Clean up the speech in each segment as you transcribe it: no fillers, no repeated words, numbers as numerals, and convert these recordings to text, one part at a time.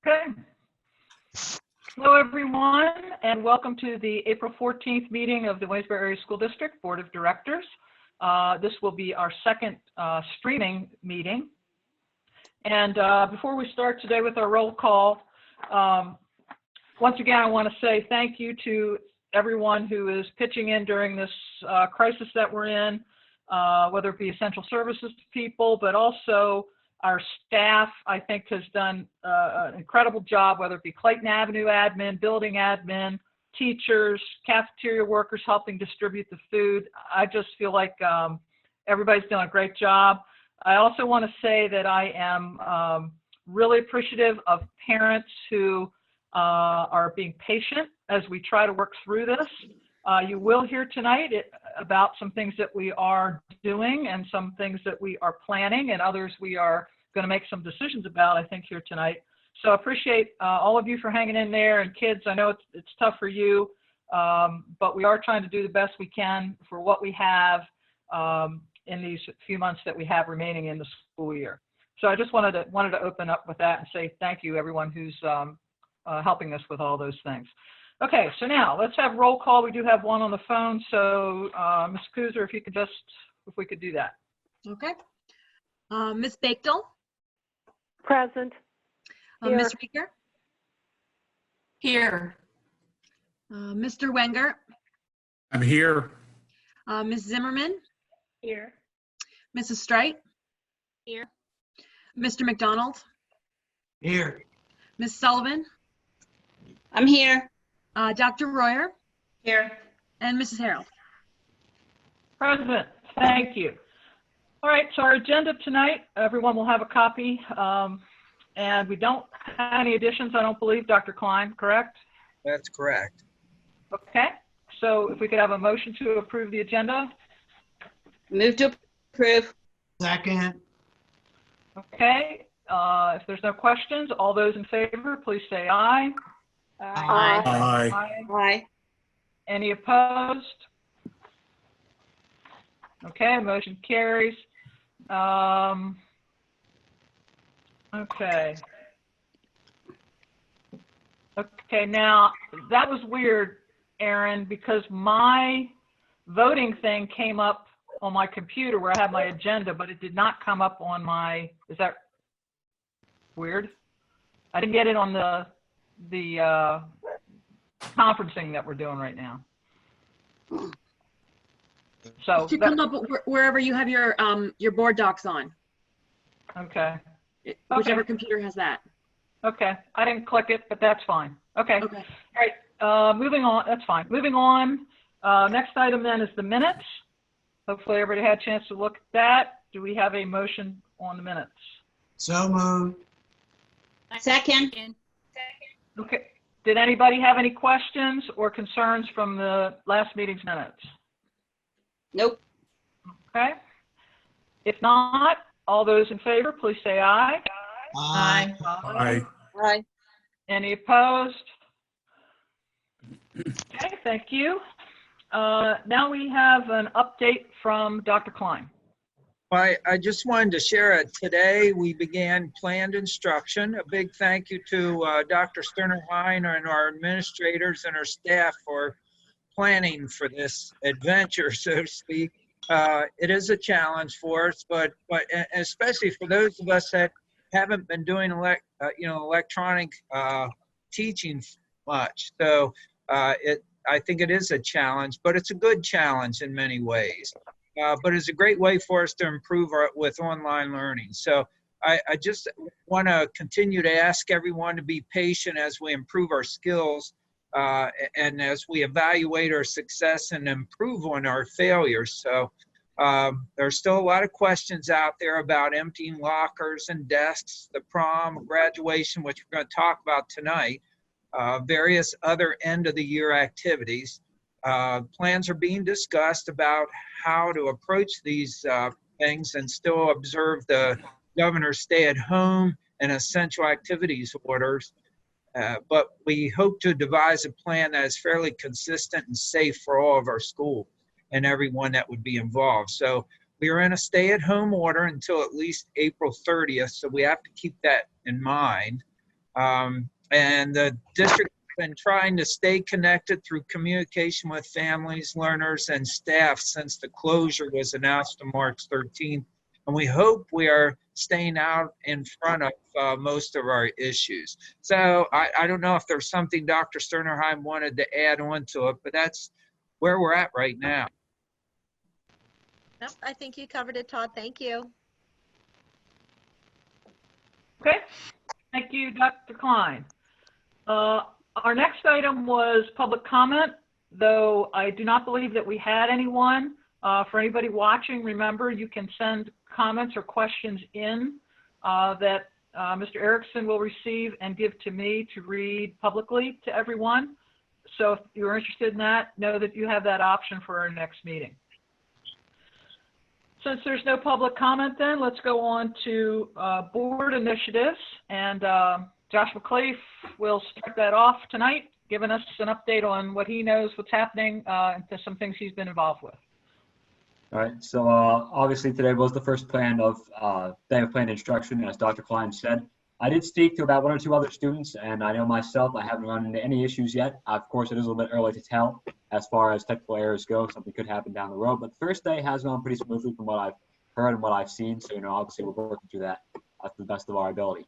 Okay. Hello, everyone, and welcome to the April 14th meeting of the Waynesboro Area School District Board of Directors. This will be our second streaming meeting. And before we start today with our roll call, once again, I want to say thank you to everyone who is pitching in during this crisis that we're in, whether it be essential services people, but also our staff, I think, has done an incredible job, whether it be Clayton Avenue admin, building admin, teachers, cafeteria workers helping distribute the food. I just feel like everybody's done a great job. I also want to say that I am really appreciative of parents who are being patient as we try to work through this. You will hear tonight about some things that we are doing and some things that we are planning, and others we are going to make some decisions about, I think, here tonight. So I appreciate all of you for hanging in there, and kids, I know it's tough for you, but we are trying to do the best we can for what we have in these few months that we have remaining in the school year. So I just wanted to open up with that and say thank you, everyone who's helping us with all those things. Okay, so now let's have roll call. We do have one on the phone, so Ms. Kuzer, if we could do that. Okay. Ms. Bakedal? Present. Ms. Rieger? Here. Mr. Wenger? I'm here. Ms. Zimmerman? Here. Mrs. Strite? Here. Mr. McDonald? Here. Ms. Sullivan? I'm here. Dr. Royer? Here. And Mrs. Harold? President, thank you. All right, so our agenda tonight, everyone will have a copy, and we don't have any additions, I don't believe, Dr. Klein, correct? That's correct. Okay, so if we could have a motion to approve the agenda. Move to approve. Second. Okay, if there's no questions, all those in favor, please say aye. Aye. Aye. Aye. Any opposed? Okay, motion carries. Okay. Okay, now that was weird, Aaron, because my voting thing came up on my computer where I have my agenda, but it did not come up on my, is that weird? I didn't get it on the conferencing that we're doing right now. So It should come up wherever you have your board docs on. Okay. Whichever computer has that. Okay. I didn't click it, but that's fine. Okay. Okay. All right. Moving on. That's fine. Moving on. Next item then is the minutes. Hopefully everybody had a chance to look at that. Do we have a motion on the minutes? So moved. Second. Okay. Did anybody have any questions or concerns from the last meeting's minutes? Nope. Okay. If not, all those in favor, please say aye. Aye. Aye. Aye. Any opposed? Okay, thank you. Now we have an update from Dr. Klein. I just wanted to share it. Today, we began planned instruction. A big thank you to Dr. Sterner-Hein and our administrators and our staff for planning for this adventure, so to speak. It is a challenge for us, but especially for those of us that haven't been doing electronic teaching much. So I think it is a challenge, but it's a good challenge in many ways. But it's a great way for us to improve with online learning. So I just want to continue to ask everyone to be patient as we improve our skills and as we evaluate our success and improve on our failures. So there's still a lot of questions out there about emptying lockers and desks, the prom, graduation, which we're going to talk about tonight, various other end of the year activities. Plans are being discussed about how to approach these things and still observe the governor's stay-at-home and essential activities orders. But we hope to devise a plan that is fairly consistent and safe for all of our schools and everyone that would be involved. So we are in a stay-at-home order until at least April 30th, so we have to keep that in mind. And the district has been trying to stay connected through communication with families, learners, and staff since the closure was announced on March 13th. And we hope we are staying out in front of most of our issues. So I don't know if there's something Dr. Sternerheim wanted to add on to it, but that's where we're at right now. Nope, I think you covered it, Todd. Thank you. Okay, thank you, Dr. Klein. Our next item was public comment, though I do not believe that we had anyone. For anybody watching, remember you can send comments or questions in that Mr. Erickson will receive and give to me to read publicly to everyone. So if you're interested in that, know that you have that option for our next meeting. Since there's no public comment then, let's go on to board initiatives. And Josh McCleaf will start that off tonight, giving us an update on what he knows, what's happening, and some things he's been involved with. All right, so obviously today was the first day of planned instruction, as Dr. Klein said. I did speak to about 1 or 2 other students, and I know myself, I haven't run into any issues yet. Of course, it is a little bit early to tell as far as technical errors go. Something could happen down the road, but the first day has gone pretty smoothly from what I've heard and what I've seen. So, obviously we're working through that to the best of our ability.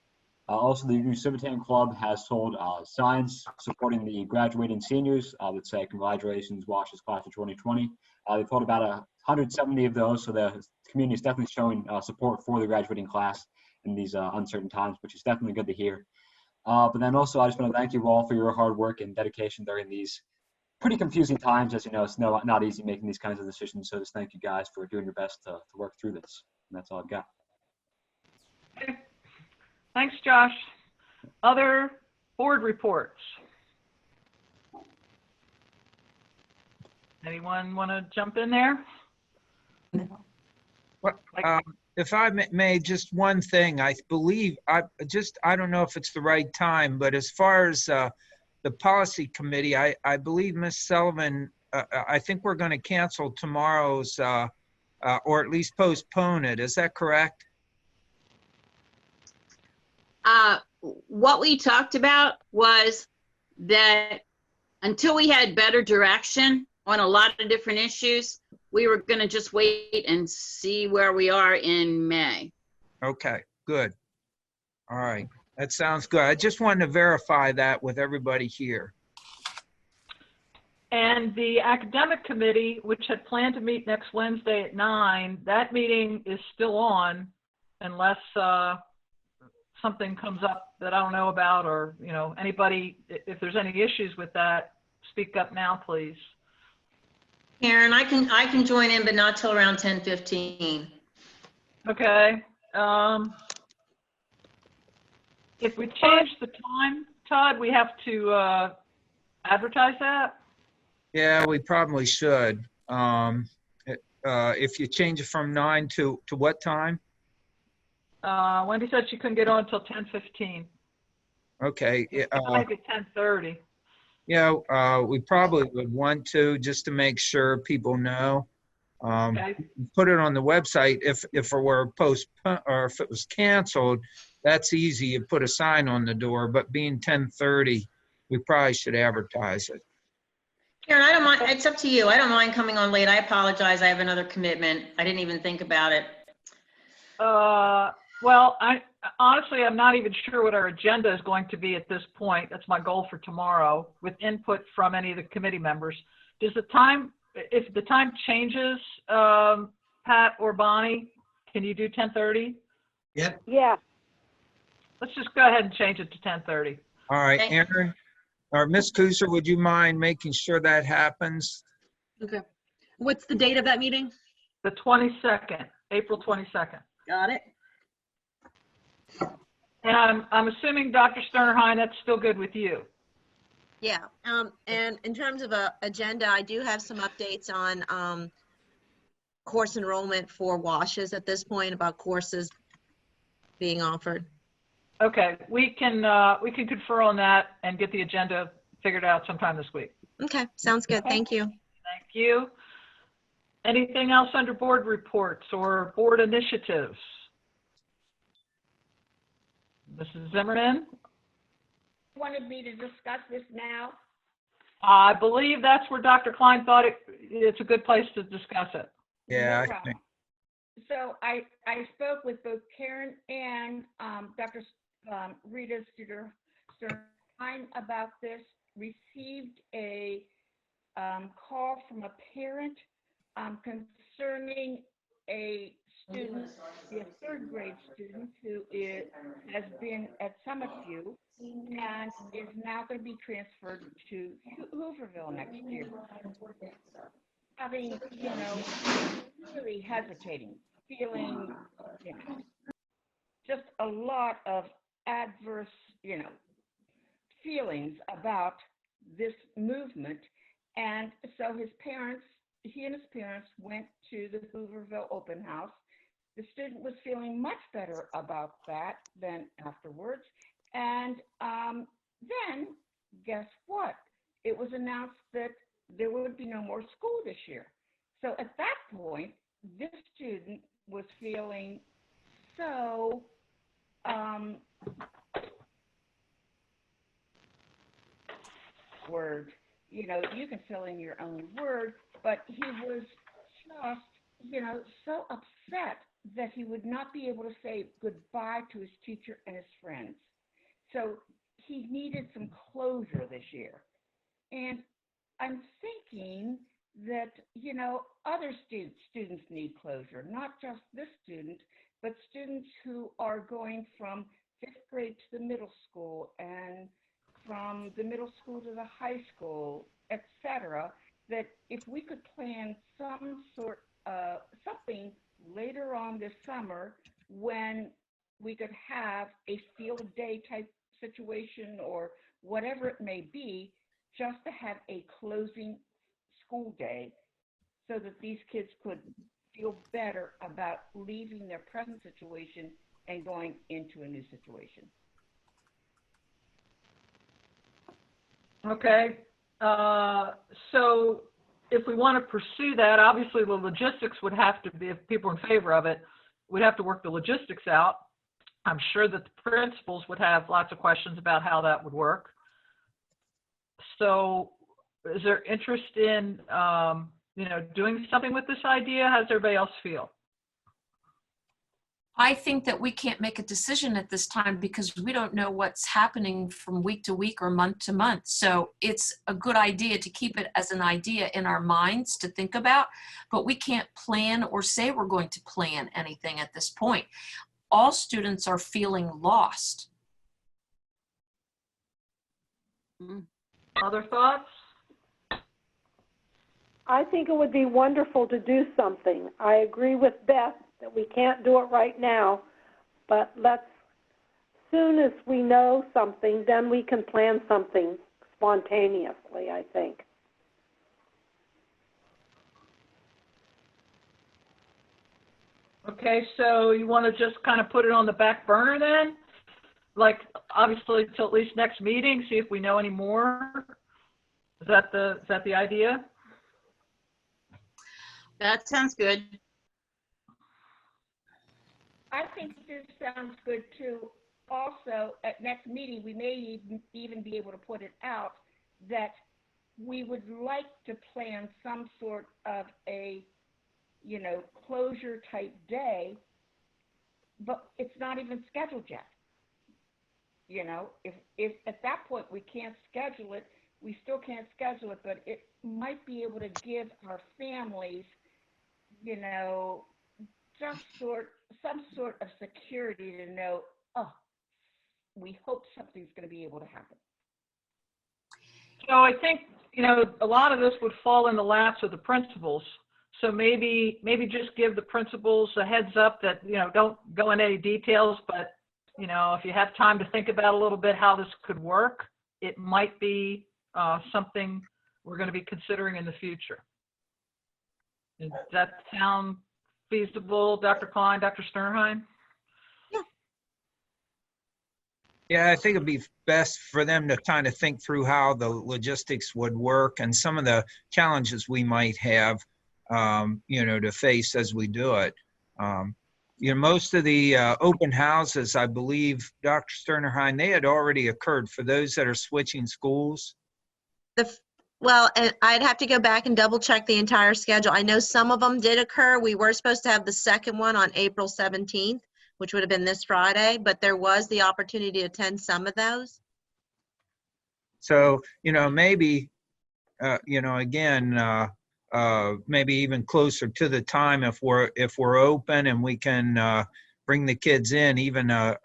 Also, the new Civitan Club has sold signs supporting the graduating seniors that say, "Congratulations, Wash's class of 2020." They've sold about 170 of those, so the community is definitely showing support for the graduating class in these uncertain times, which is definitely good to hear. But then also, I just want to thank you all for your hard work and dedication during these pretty confusing times. As you know, it's not easy making these kinds of decisions, so just thank you guys for doing your best to work through this. And that's all I've got. Okay. Thanks, Josh. Other board reports? Anyone want to jump in there? Well, if I may, just one thing. I believe, I don't know if it's the right time, but as far as the policy committee, I believe Ms. Sullivan, I think we're going to cancel tomorrow's, or at least postpone it. Is that correct? What we talked about was that until we had better direction on a lot of different issues, we were going to just wait and see where we are in May. Okay, good. All right, that sounds good. I just wanted to verify that with everybody here. And the academic committee, which had planned to meet next Wednesday at 9, that meeting is still on unless something comes up that I don't know about, or anybody, if there's any issues with that, speak up now, please. Karen, I can join in, but not till around 10:15. Okay. If we change the time, Todd, we have to advertise that? Yeah, we probably should. If you change it from 9 to what time? Wendy said she couldn't get on until 10:15. Okay. Maybe 10:30. Yeah, we probably would want to, just to make sure people know. Okay. Put it on the website. If it were postponed or if it was canceled, that's easy. You put a sign on the door. But being 10:30, we probably should advertise it. Karen, I don't mind. It's up to you. I don't mind coming on late. I apologize. I have another commitment. I didn't even think about it. Well, honestly, I'm not even sure what our agenda is going to be at this point. That's my goal for tomorrow, with input from any of the committee members. If the time changes, Pat or Bonnie, can you do 10:30? Yep. Yeah. Let's just go ahead and change it to 10:30. All right, Okay. Aaron or Ms. Kuser, would you mind making sure that happens? Okay. What's the date of that meeting? The 22nd, April 22nd. Got it. And I'm assuming, Dr. Sternerheim, that's still good with you. Yeah, and in terms of a agenda, I do have some updates on course enrollment for WASHs at this point, about courses being offered. Okay, we can confer on that and get the agenda figured out sometime this week. Okay, sounds good. Okay. Thank you. Thank you. Anything else under board reports or board initiatives? Mrs. Zimmerman? wanted me to discuss this now? I believe that's where Dr. Klein thought it's a good place to discuss it. Yeah, No I problem. think, So I spoke with both Karen and Dr. Rita Stern about this, received a call from a parent concerning a student, a third grade student who has been at Summit View and is now going to be transferred to Hooverville next year. Having, really hesitating, feeling, just a lot of adverse, feelings about this movement. And so he and his parents went to the Hooverville open house. The student was feeling much better about that than afterwards. And then, guess what? It was announced that there would be no more school this year. So at that point, this student was feeling so you can fill in your own word, but he was just, so upset that he would not be able to say goodbye to his teacher and his friends. So he needed some closure this year. And I'm thinking that, other students need closure, not just this student, but students who are going from 5th grade to the middle school and from the middle school to the high school, etc., that if we could plan some sort of something later on this summer when we could have a field day type situation or whatever it may be, just to have a closing school day so that these kids could feel better about leaving their present situation and going into a new situation. Okay, so if we want to pursue that, obviously the logistics would have to be, if people are in favor of it, we'd have to work the logistics out. I'm sure that the principals would have lots of questions about how that would work. So is there interest in, doing something with this idea? How does everybody else feel? I think that we can't make a decision at this time because we don't know what's happening from week to week or month to month. So it's a good idea to keep it as an idea in our minds to think about, but we can't plan or say we're going to plan anything at this point. All students are feeling lost. Other thoughts? I think it would be wonderful to do something. I agree with Beth that we can't do it right now, but soon as we know something, then we can plan something spontaneously, I think. Okay, so you want to just kind of put it on the back burner then? Like, obviously, till at least next meeting, see if we know any more? Is that the idea? That sounds good. I think this sounds good too. Also, at next meeting, we may even be able to put it out that we would like to plan some sort of a, closure type day, but it's not even scheduled yet. If at that point we can't schedule it, we still can't schedule it, but it might be able to give our families, just some sort of security to know, we hope something's going to be able to happen. So I think, a lot of this would fall in the laps of the principals. So maybe just give the principals a heads up that, don't go into any details, but, if you have time to think about a little bit how this could work, it might be something we're going to be considering in the future. Does that sound feasible, Dr. Klein, Dr. Sternheim? yeah, I think it'd be best for them to kind of think through how the logistics would work and some of the challenges we might have, to face as we do it. most of the open houses, I believe, Dr. Sternerheim, they had already occurred for those that are switching schools. Well, and I'd have to go back and double check the entire schedule. I know some of them did occur. We were supposed to have the second one on April 17th, which would have been this Friday, but there was the opportunity to attend some of those. So, maybe, again, maybe even closer to the time if we're open and we can bring the kids in, even a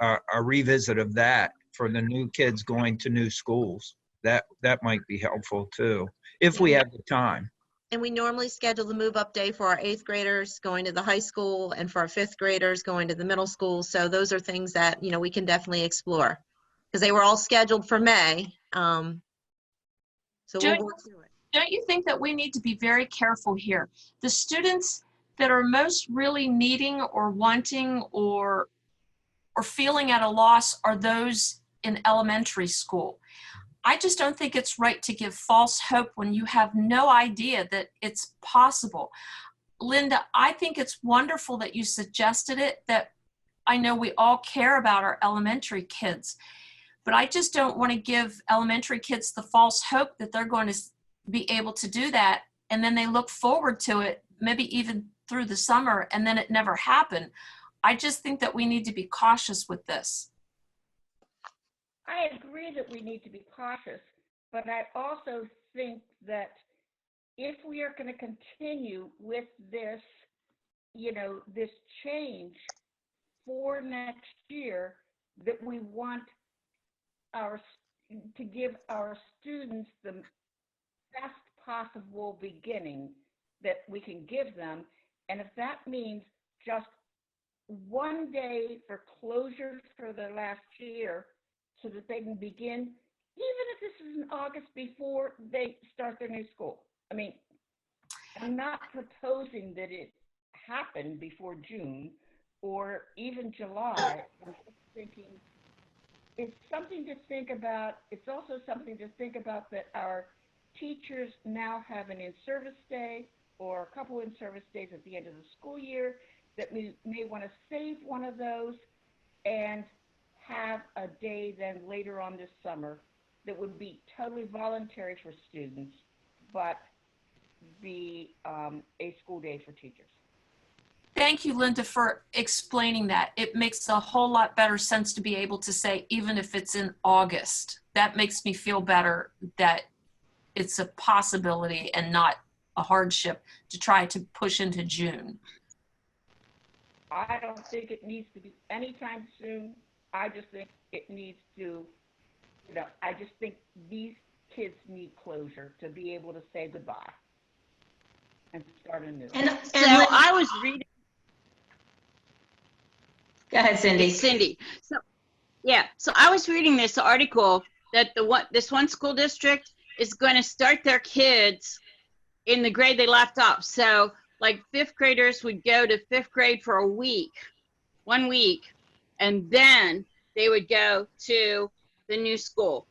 revisit of that for the new kids going to new schools. That might be helpful too, if we have the time. And we normally schedule the move-up day for our 8th graders going to the high school and for our 5th graders going to the middle school. So those are things that, we can definitely explore because they were all scheduled for May. So we'll work through it. Don't you think that we need to be very careful here? The students that are most really needing or wanting or feeling at a loss are those in elementary school. I just don't think it's right to give false hope when you have no idea that it's possible. Linda, I think it's wonderful that you suggested it, that I know we all care about our elementary kids, but I just don't want to give elementary kids the false hope that they're going to be able to do that, and then they look forward to it, maybe even through the summer, and then it never happened. I just think that we need to be cautious with this. I agree that we need to be cautious, but I also think that if we are going to continue with this, this change for next year, that we want to give our students the best possible beginning that we can give them. And if that means just one day for closure for the last year so that they can begin, even if this is in August before they start their new school. I mean, I'm not proposing that it happen before June or even July. I'm just thinking it's something to think about. It's also something to think about that our teachers now have an in-service day or a couple in-service days at the end of the school year, that we may want to save one of those and have a day then later on this summer that would be totally voluntary for students, but be a school day for teachers. Thank you, Linda, for explaining that. It makes a whole lot better sense to be able to say, even if it's in August. That makes me feel better that it's a possibility and not a hardship to try to push into June. I don't think it needs to be anytime soon. I just think it needs to, I just think these kids need closure to be able to say goodbye and start anew. And So I was reading. Go ahead, Cindy. It's Cindy. So I was reading this article that this one school district is going to start their kids in the grade they left off. So like 5th graders would go to 5th grade for 1 week, and then they would go to the new school.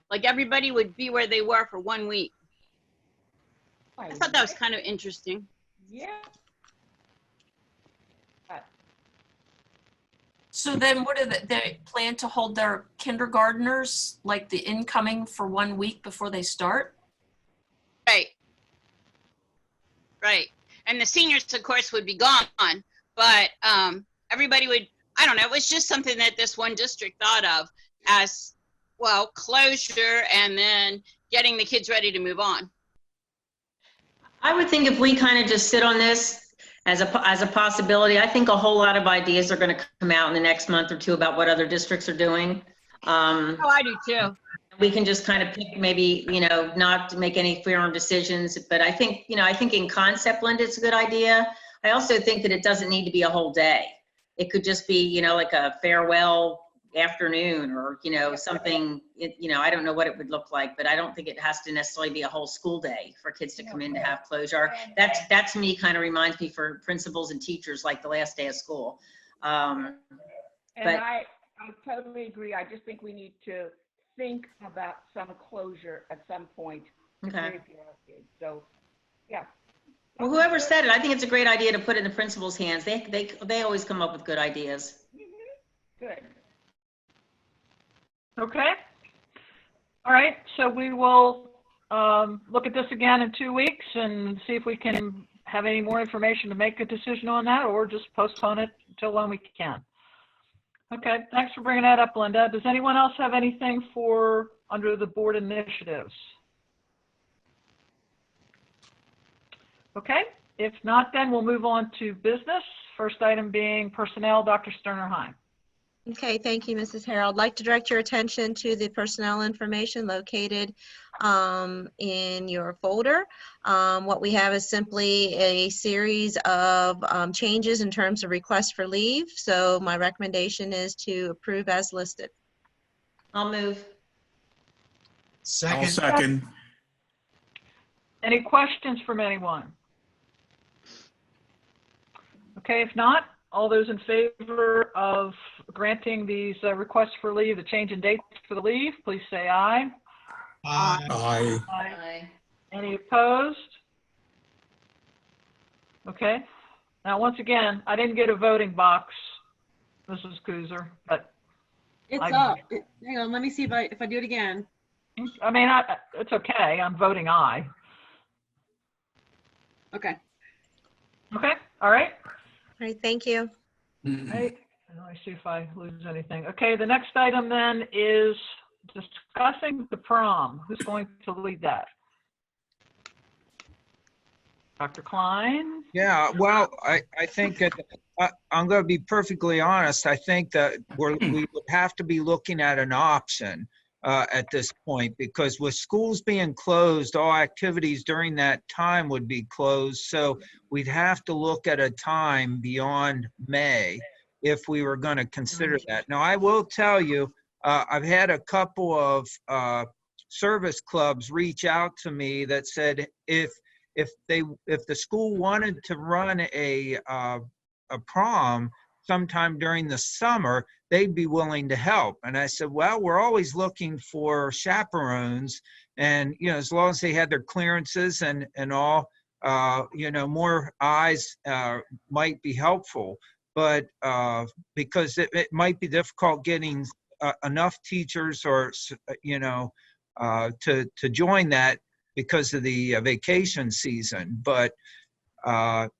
Like everybody would be where they were for 1 week. I thought that was kind of interesting. Yeah. So then what do they plan to hold their kindergartners, like the incoming, for 1 week before they start? Right. And the seniors, of course, would be gone, but everybody would, I don't know, it was just something that this one district thought of as, well, closure and then getting the kids ready to move on. I would think if we kind of just sit on this as a possibility, I think a whole lot of ideas are going to come out in the next month or two about what other districts are doing. I do too. We can just kind of pick, maybe, not to make any firm decisions, but I think in concept, Linda, it's a good idea. I also think that it doesn't need to be a whole day. It could just be, like a farewell afternoon or, something, I don't know what it would look like, but I don't think it has to necessarily be a whole school day for kids to come in to have closure. That to me kind of reminds me for principals and teachers, like the last day of school. And I totally agree. I just think we need to think about some closure at some point. Okay. So, yeah. Well, whoever said it, I think it's a great idea to put it in the principal's hands. They always come up with good ideas. Good. Okay. All right, so we will look at this again in 2 weeks and see if we can have any more information to make a decision on that, or just postpone it until when we can. Okay, thanks for bringing that up, Linda. Does anyone else have anything for under the board initiatives? Okay, if not, then we'll move on to business. First item being personnel, Dr. Sterner-Hein. Okay, thank you, Mrs. Harrell. I'd like to direct your attention to the personnel information located in your folder. What we have is simply a series of changes in terms of requests for leave. So my recommendation is to approve as listed. I'll move. Second. I'll second. Any questions from anyone? Okay, if not, all those in favor of granting these requests for leave, the change in dates for the leave, please say aye. Aye. Aye. Aye. Any opposed? Okay. Now, once again, I didn't get a voting box, Mrs. Kuzer, but It's I- up. Hang on, let me see if I do it again. I mean, it's okay. I'm voting aye. Okay. Okay, all right. All right, thank you. Right. Let me see if I lose anything. Okay, the next item then is discussing the prom. Who's going to lead that? Dr. Klein? Yeah, well, I think that, I'm going to be perfectly honest. I think that we would have to be looking at an option at this point, because with schools being closed, all activities during that time would be closed. So we'd have to look at a time beyond May if we were going to consider that. Now, I will tell you, I've had a couple of service clubs reach out to me that said if the school wanted to run a prom sometime during the summer, they'd be willing to help. And I said, well, we're always looking for chaperones, and as long as they had their clearances and all, more eyes might be helpful. But because it might be difficult getting enough teachers or to join that because of the vacation season. But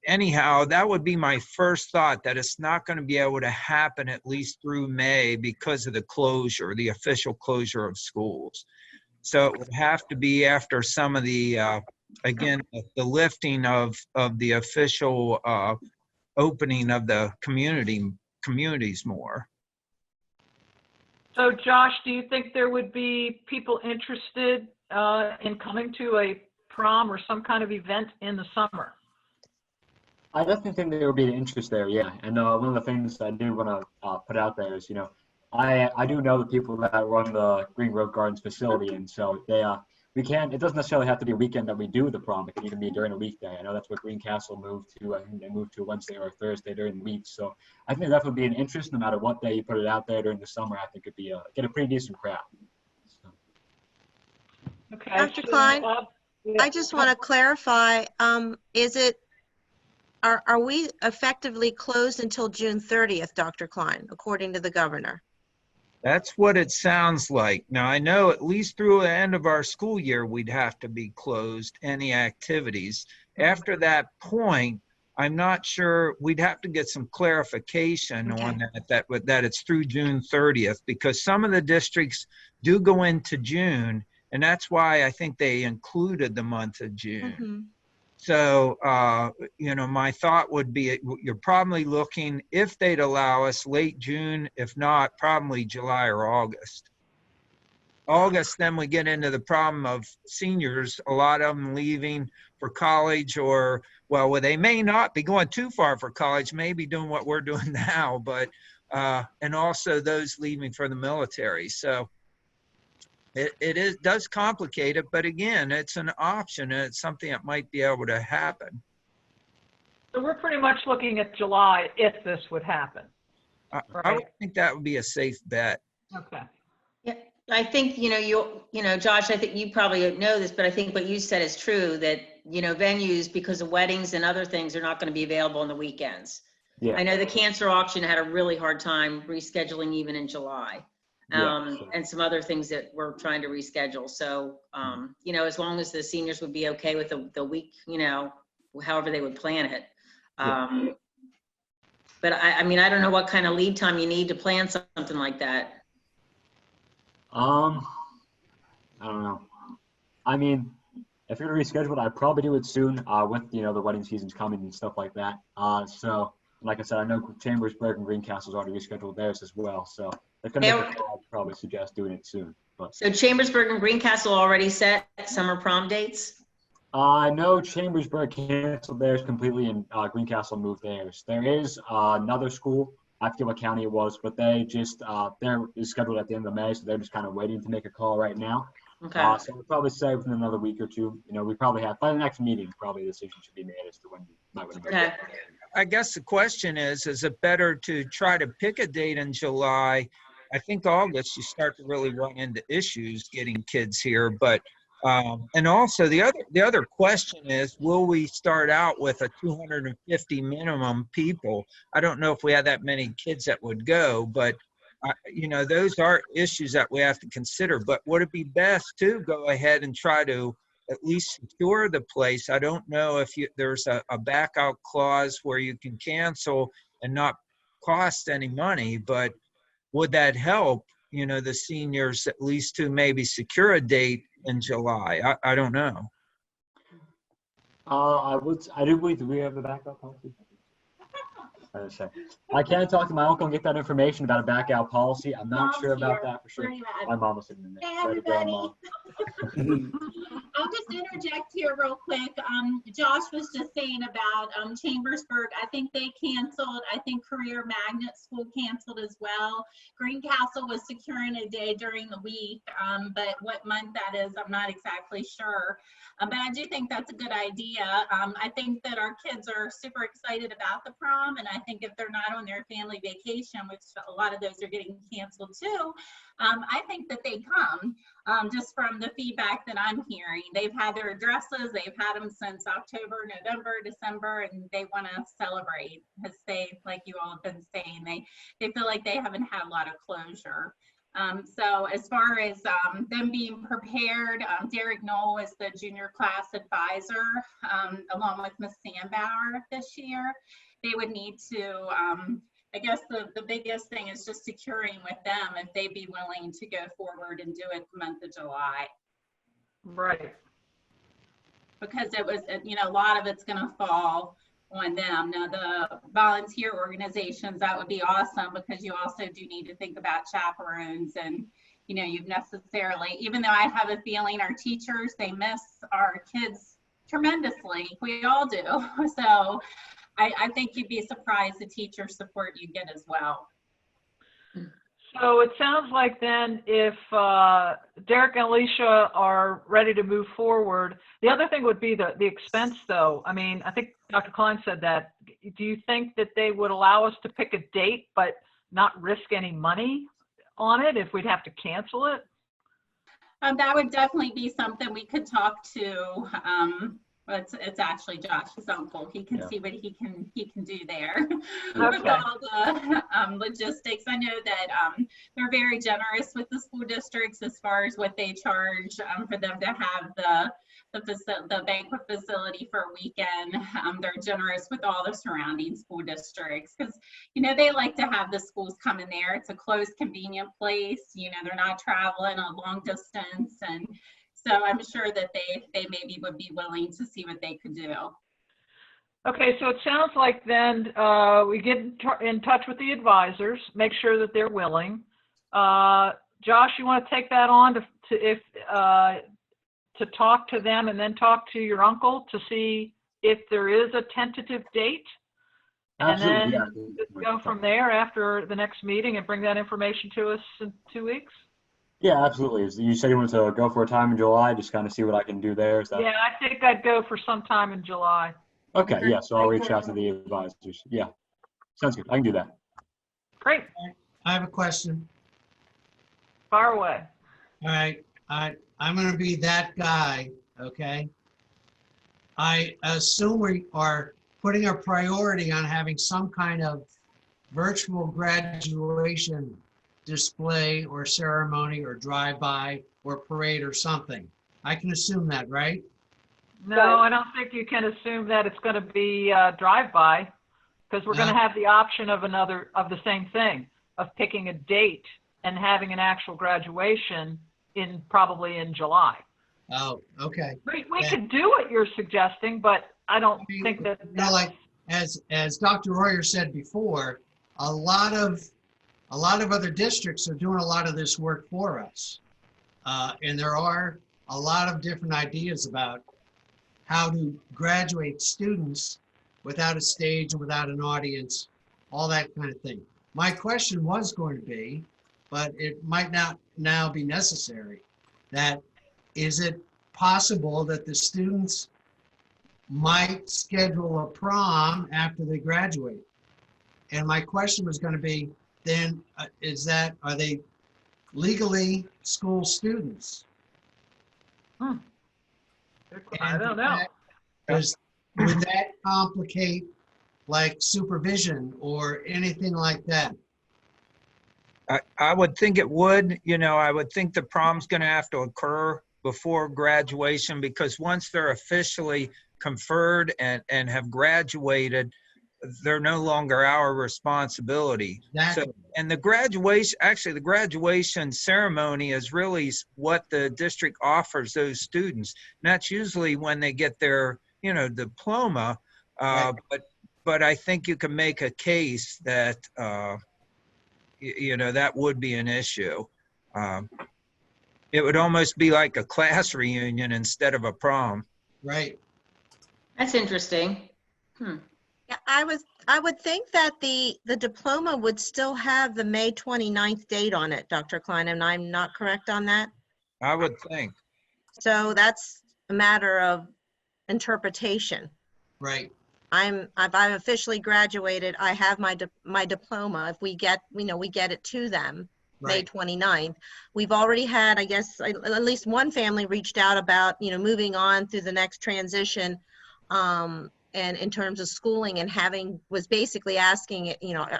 anyhow, that would be my first thought, that it's not going to be able to happen at least through May because of the closure, the official closure of schools. So it would have to be after some of the, again, the lifting of the official opening of the communities more. So Josh, do you think there would be people interested in coming to a prom or some kind of event in the summer? I definitely think there would be an interest there, yeah. And one of the things I do want to put out there is, I do know the people that run the Green Grove Gardens facility, and so it doesn't necessarily have to be a weekend that we do the prom. It can even be during a weekday. I know that's what Greencastle moved to. I think they moved to Wednesday or Thursday during the week. So I think that would be an interest no matter what day you put it out there during the summer. I think it'd be get a pretty decent crowd. So. Okay. Dr. Klein, Yeah. I just want to clarify, are we effectively closed until June 30th, Dr. Klein, according to the governor? That's what it sounds like. Now, I know at least through the end of our school year, we'd have to be closed, any activities. After that point, I'm not sure, we'd have to get some clarification on that it's through June 30th, because some of the districts do go into June, and that's why I think they included the month of June. Mm-hmm. So, my thought would be you're probably looking, if they'd allow us, late June, if not, probably July or August. August, then we get into the problem of seniors, a lot of them leaving for college, or, well, they may not be going too far for college, maybe doing what we're doing now, but, and also those leaving for the military. So, it does complicate it, but again, it's an option, and it's something that might be able to happen. So we're pretty much looking at July if this would happen. I would think that would be a safe bet. Okay. Yeah, I think, Josh, I think you probably know this, but I think what you said is true, that venues, because of weddings and other things, are not going to be available on the weekends. Yeah. I know the cancer auction had a really hard time rescheduling even in July. And some other things that we're trying to reschedule. So, as long as the seniors would be okay with the week, however they would plan it. But I mean, I don't know what kind of lead time you need to plan something like that. I don't know. I mean, if you're gonna reschedule it, I'd probably do it soon, with, the wedding season's coming and stuff like that. So, like I said, I know Chambersburg and Greencastle's already rescheduled theirs as well. So if gonna make a call, I'd probably suggest doing it soon. But So Chambersburg and Greencastle already set summer prom dates? I know Chambersburg canceled theirs completely and Greencastle moved theirs. There is another school, I forget what county it was, but they just, theirs is scheduled at the end of May, so they're just kind of waiting to make a call right now. Okay. So we'll probably say within another week or two, we probably have, by the next meeting, probably a decision should be made as to when we might want to make it. I guess the question is it better to try to pick a date in July? I think August, you start to really run into issues getting kids here, but and also the other question is, will we start out with a 250 minimum people? I don't know if we had that many kids that would go, but those are issues that we have to consider. But would it be best to go ahead and try to at least secure the place? I don't know if there's a back out clause where you can cancel and not cost any money, but would that help, the seniors at least to maybe secure a date in July? I don't know. I do believe that we have the backup policy. I can talk to my uncle and get that information about a back out policy. I'm not sure about that for sure. My mom was sitting in there. Hey, everybody. I'll just interject here real quick. Josh was just saying about Chambersburg. I think they canceled. I think Career Magnet School canceled as well. Greencastle was securing a day during the week, but what month that is, I'm not exactly sure. But I do think that's a good idea. I think that our kids are super excited about the prom, and I think if they're not on their family vacation, which a lot of those are getting canceled too, I think that they come, just from the feedback that I'm hearing. They've had their dresses, they've had them since October, November, December, and they want to celebrate, because they, like you all have been saying, they feel like they haven't had a lot of closure. So as far as them being prepared, Derek Knoll is the junior class advisor, along with Ms. Sandbauer this year. They would need to, I guess the biggest thing is just securing with them if they'd be willing to go forward and do it the month of July. Right. Because it was, a lot of it's going to fall on them. Now, the volunteer organizations, that would be awesome, because you also do need to think about chaperones, and you've necessarily, even though I have a feeling our teachers, they miss our kids tremendously. We all do. So I think you'd be surprised the teacher support you get as well. So it sounds like then, if Derek and Alicia are ready to move forward, the other thing would be the expense, though. I mean, I think Dr. Klein said that. Do you think that they would allow us to pick a date but not risk any money on it if we'd have to cancel it? That would definitely be something we could talk to. It's actually Josh's uncle. He can see what he can do there with all the logistics. I know that they're very generous with the school districts as far as what they charge for them to have the banquet facility for a weekend. They're generous with all the surrounding school districts, because they like to have the schools come in there. It's a close, convenient place. They're not traveling a long distance, and so I'm sure that they maybe would be willing to see what they could do. Okay, so it sounds like then we get in touch with the advisors, make sure that they're willing. Josh, you want to take that on to talk to them, and then talk to your uncle to see if there is a tentative date? Absolutely, and then just go from there after the next meeting and bring that information to us in 2 weeks? Yeah, absolutely. You said you wanted to go for a time in July, just kind of see what I can do there. Is that... Yeah, I think I'd go for some time in July. Okay, yeah, so I'll reach out to the advisors. Yeah, sounds good. I can do that. Great. I have a question. Fire away. All right, I'm going to be that guy, okay? I assume we are putting a priority on having some kind of virtual graduation display or ceremony or drive-by or parade or something. I can assume that, right? No, I don't think you can assume that it's going to be drive-by, because we're going to have the option of the same thing, of picking a date and having an actual graduation probably in July. Oh, okay. We could do what you're suggesting, but I don't think that. You know, like as Dr. Royer said before, a lot of other districts are doing a lot of this work for us, and there are a lot of different ideas about how to graduate students without a stage and without an audience, all that kind of thing. My question was going to be, but it might not now be necessary, that is it possible that the students might schedule a prom after they graduate? And my question was going to be, then are they legally school students? I don't know. Would that complicate like supervision or anything like that? I would think it would. You know, I would think the prom's going to have to occur before graduation, because once they're officially conferred and have graduated, they're no longer our responsibility. Exactly. So, and the graduation ceremony is really what the district offers those students. And that's usually when they get their, diploma. Right. But I think you can make a case that, that would be an issue. It would almost be like a class reunion instead of a prom. Right. That's interesting. Yeah, I would think that the diploma would still have the May 29th date on it, Dr. Klein, and I'm not correct on that? I would think. So that's a matter of interpretation. Right. I've officially graduated. I have my diploma. If we get it to them May Right. 29th. We've already had, I guess, at least one family reached out about, moving on through the next transition, and in terms of schooling, and was basically asking,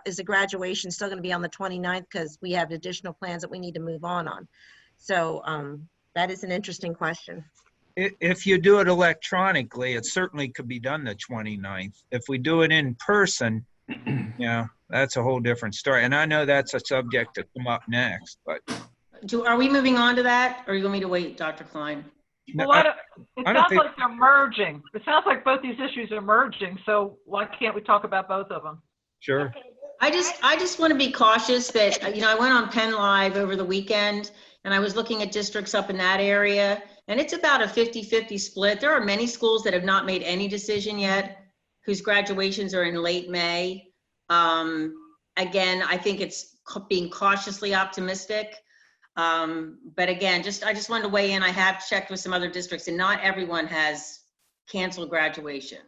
is the graduation still going to be on the 29th? Because we have additional plans that we need to move on. So that is an interesting question. If you do it electronically, it certainly could be done the 29th. If we do it in person, that's a whole different story. And I know that's a subject to come up next, but. Are we moving on to that, or you want me to wait, Dr. Klein? Well, it sounds like they're merging. It sounds like both these issues are merging. So why can't we talk about both of them? Sure. I just want to be cautious that, I went on Penn Live over the weekend, and I was looking at districts up in that area, and it's about a 50-50 split. There are many schools that have not made any decision yet, whose graduations are in late May. Again, I think it's being cautiously optimistic. But again, I just wanted to weigh in. I have checked with some other districts, and not everyone has canceled graduation.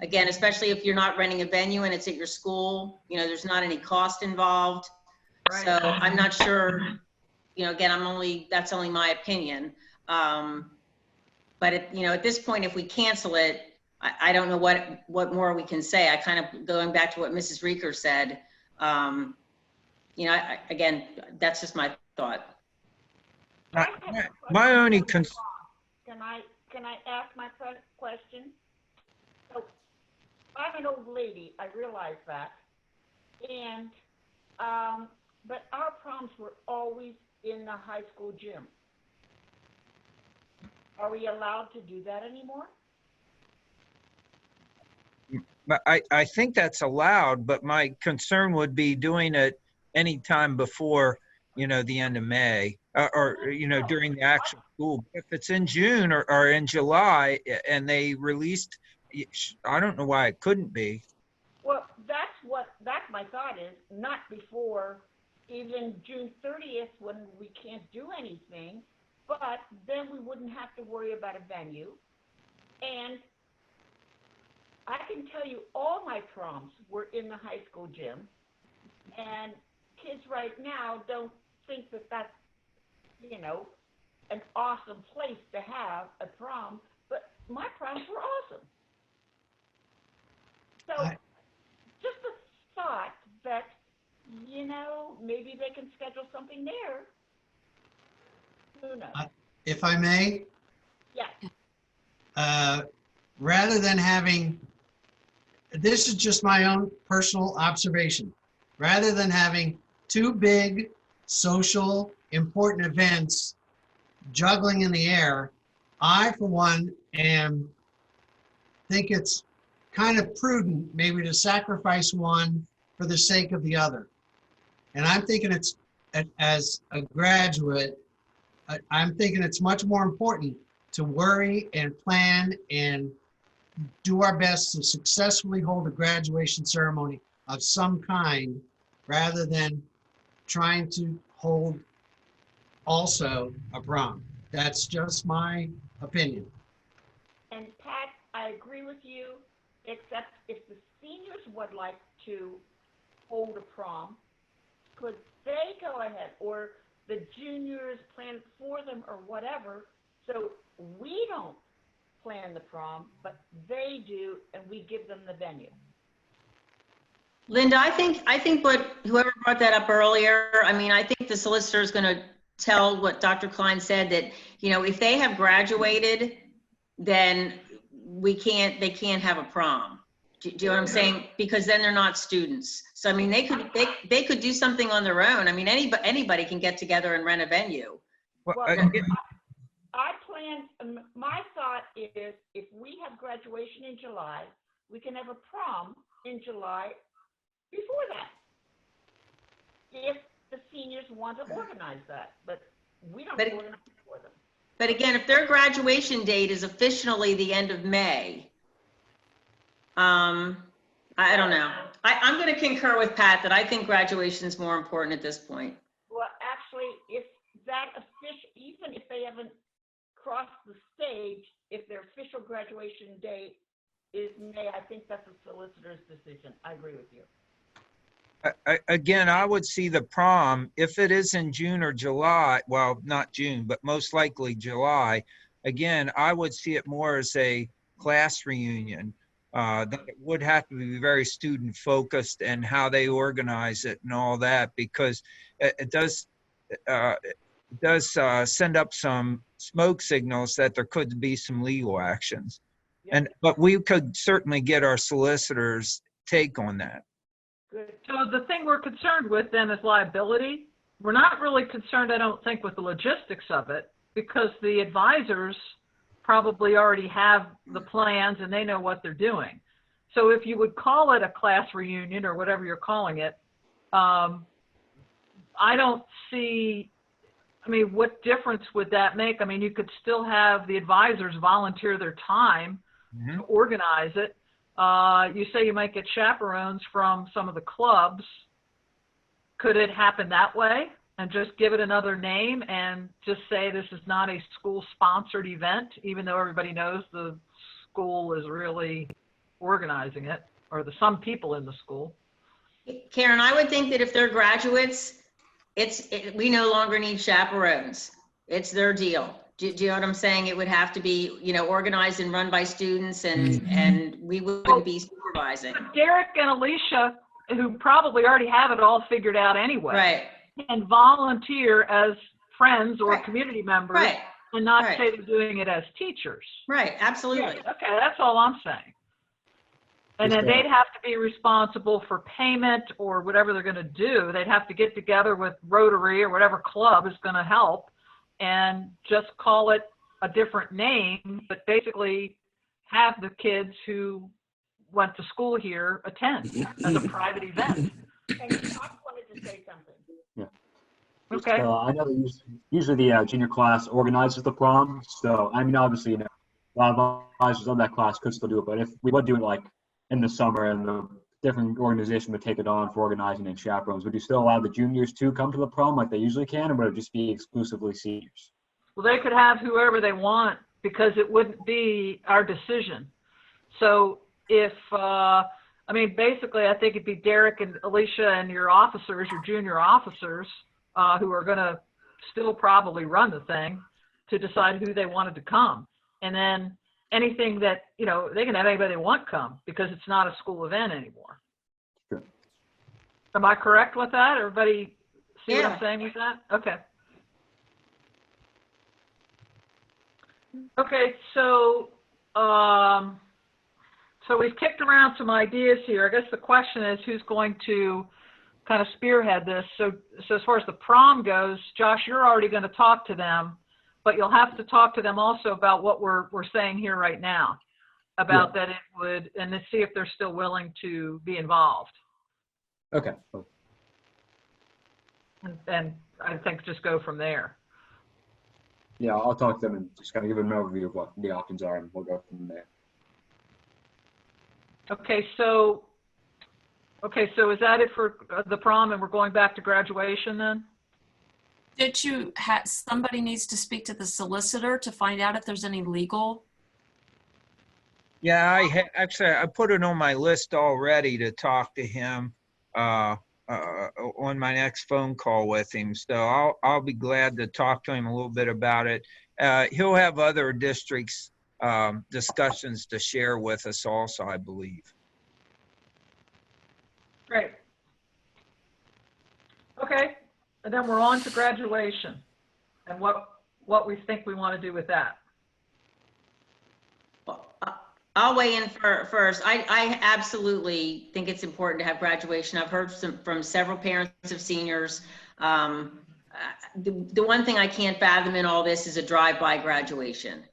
Again, especially if you're not renting a venue and it's at your school, there's not any cost involved. Right. So I'm not sure, again, that's only my opinion. But at this point, if we cancel it, I don't know what more we can say. I kind of, going back to what Mrs. Reeker said, again, that's just my thought. My only concern. Can I ask my question? So I'm an old lady, I realize that. And, but our proms were always in the high school gym. Are we allowed to do that anymore? I think that's allowed, but my concern would be doing it anytime before, the end of May, or during the actual school. If it's in June or in July and they released, I don't know why it couldn't be. Well, that's my thought is, not before even June 30th when we can't do anything, but then we wouldn't have to worry about a venue. And I can tell you all my proms were in the high school gym, and kids right now don't think that that's, an awesome place to have a prom, but my proms were awesome. So just the thought that, maybe they can schedule something there. Who knows? If I may, Yeah. rather than having, this is just my own personal observation, rather than having two big social important events juggling in the air, I, for one, think it's kind of prudent maybe to sacrifice one for the sake of the other. And I'm thinking it's, as a graduate, I'm thinking it's much more important to worry and plan and do our best to successfully hold a graduation ceremony of some kind rather than trying to hold also a prom. That's just my opinion. And Pat, I agree with you, except if the seniors would like to hold a prom, could they go ahead, or the juniors plan it for them or whatever, so we don't plan the prom, but they do, and we give them the venue. Linda, I think what whoever brought that up earlier, I think the solicitor is going to tell what Dr. Klein said, that, if they have graduated, then they can't have a prom. Do you know what I'm saying? Because then they're not students. So, they could do something on their own. Anybody can get together and rent a venue. Well, I plan, my thought is if we have graduation in July, we can have a prom in July before that. If the seniors want to organize that, but we don't organize it for them. But again, if their graduation date is officially the end of May, I don't know. I'm going to concur with Pat that I think graduation is more important at this point. Well, actually, if that official, even if they haven't crossed the stage, if their official graduation date is May, I think that's a solicitor's decision. I agree with you. Again, I would see the prom, if it is in June or July, well, not June, but most likely July, again, I would see it more as a class reunion. That it would have to be very student focused and how they organize it and all that, because it does send up some smoke signals that there could be some legal actions. Yeah. But we could certainly get our solicitor's take on that. Good. So the thing we're concerned with then is liability. We're not really concerned, I don't think, with the logistics of it, because the advisors probably already have the plans and they know what they're doing. So if you would call it a class reunion or whatever you're calling it, I don't see, what difference would that make? You could still have the advisors volunteer their time to organize it. You say you might get chaperones from some of the clubs. Could it happen that way and just give it another name and just say this is not a school-sponsored event, even though everybody knows the school is really organizing it, or some people in the school? Karen, I would think that if they're graduates, we no longer need chaperones. It's their deal. Do you know what I'm saying? It would have to be, organized and run by students, and we wouldn't be supervising. But Derek and Alicia, who probably already have it all figured out anyway, right, can volunteer as friends or community members, right, and not say they're doing it as teachers. Right, absolutely. Yeah, okay, that's all I'm saying. And then they'd have to be responsible for payment or whatever they're going to do. They'd have to get together with Rotary or whatever club is going to help and just call it a different name, but basically have the kids who went to school here attend as a private event. And Josh wanted to say something. Yeah. Okay. I know that usually the junior class organizes the prom. So, obviously, a lot of advisors on that class could still do it. But if we would do it like in the summer and the different organization would take it on for organizing and chaperones, would you still allow the juniors to come to the prom like they usually can, or would it just be exclusively seniors? Well, they could have whoever they want because it wouldn't be our decision. So if, basically, I think it'd be Derek and Alicia and your officers, your junior officers, who are going to still probably run the thing, to decide who they wanted to come. And then anything that, you know, they can have anybody they want come because it's not a school event anymore. Sure. Am I correct with that? Everybody see what Yeah. I'm saying with that? Okay. Okay, so so we've kicked around some ideas here. I guess the question is who's going to kind of spearhead this. So as far as the prom goes, Josh, you're already going to talk to them, but you'll have to talk to them also about what we're saying here right now, about that it would, and to see if they're still willing to be involved. Okay. And I think just go from there. Yeah, I'll talk to them and just kind of give them an overview of what the options are, and we'll go from there. Okay, so is that it for the prom, and we're going back to graduation then? Did you have, somebody needs to speak to the solicitor to find out if there's any legal? Yeah, actually, I put it on my list already to talk to him on my next phone call with him. So I'll be glad to talk to him a little bit about it. He'll have other districts discussions to share with us also, I believe. Great. Okay, and then we're on to graduation and what we think we want to do with that. I'll weigh in first. I absolutely think it's important to have graduation. I've heard from several parents of seniors. The one thing I can't fathom in all this is a drive-by graduation.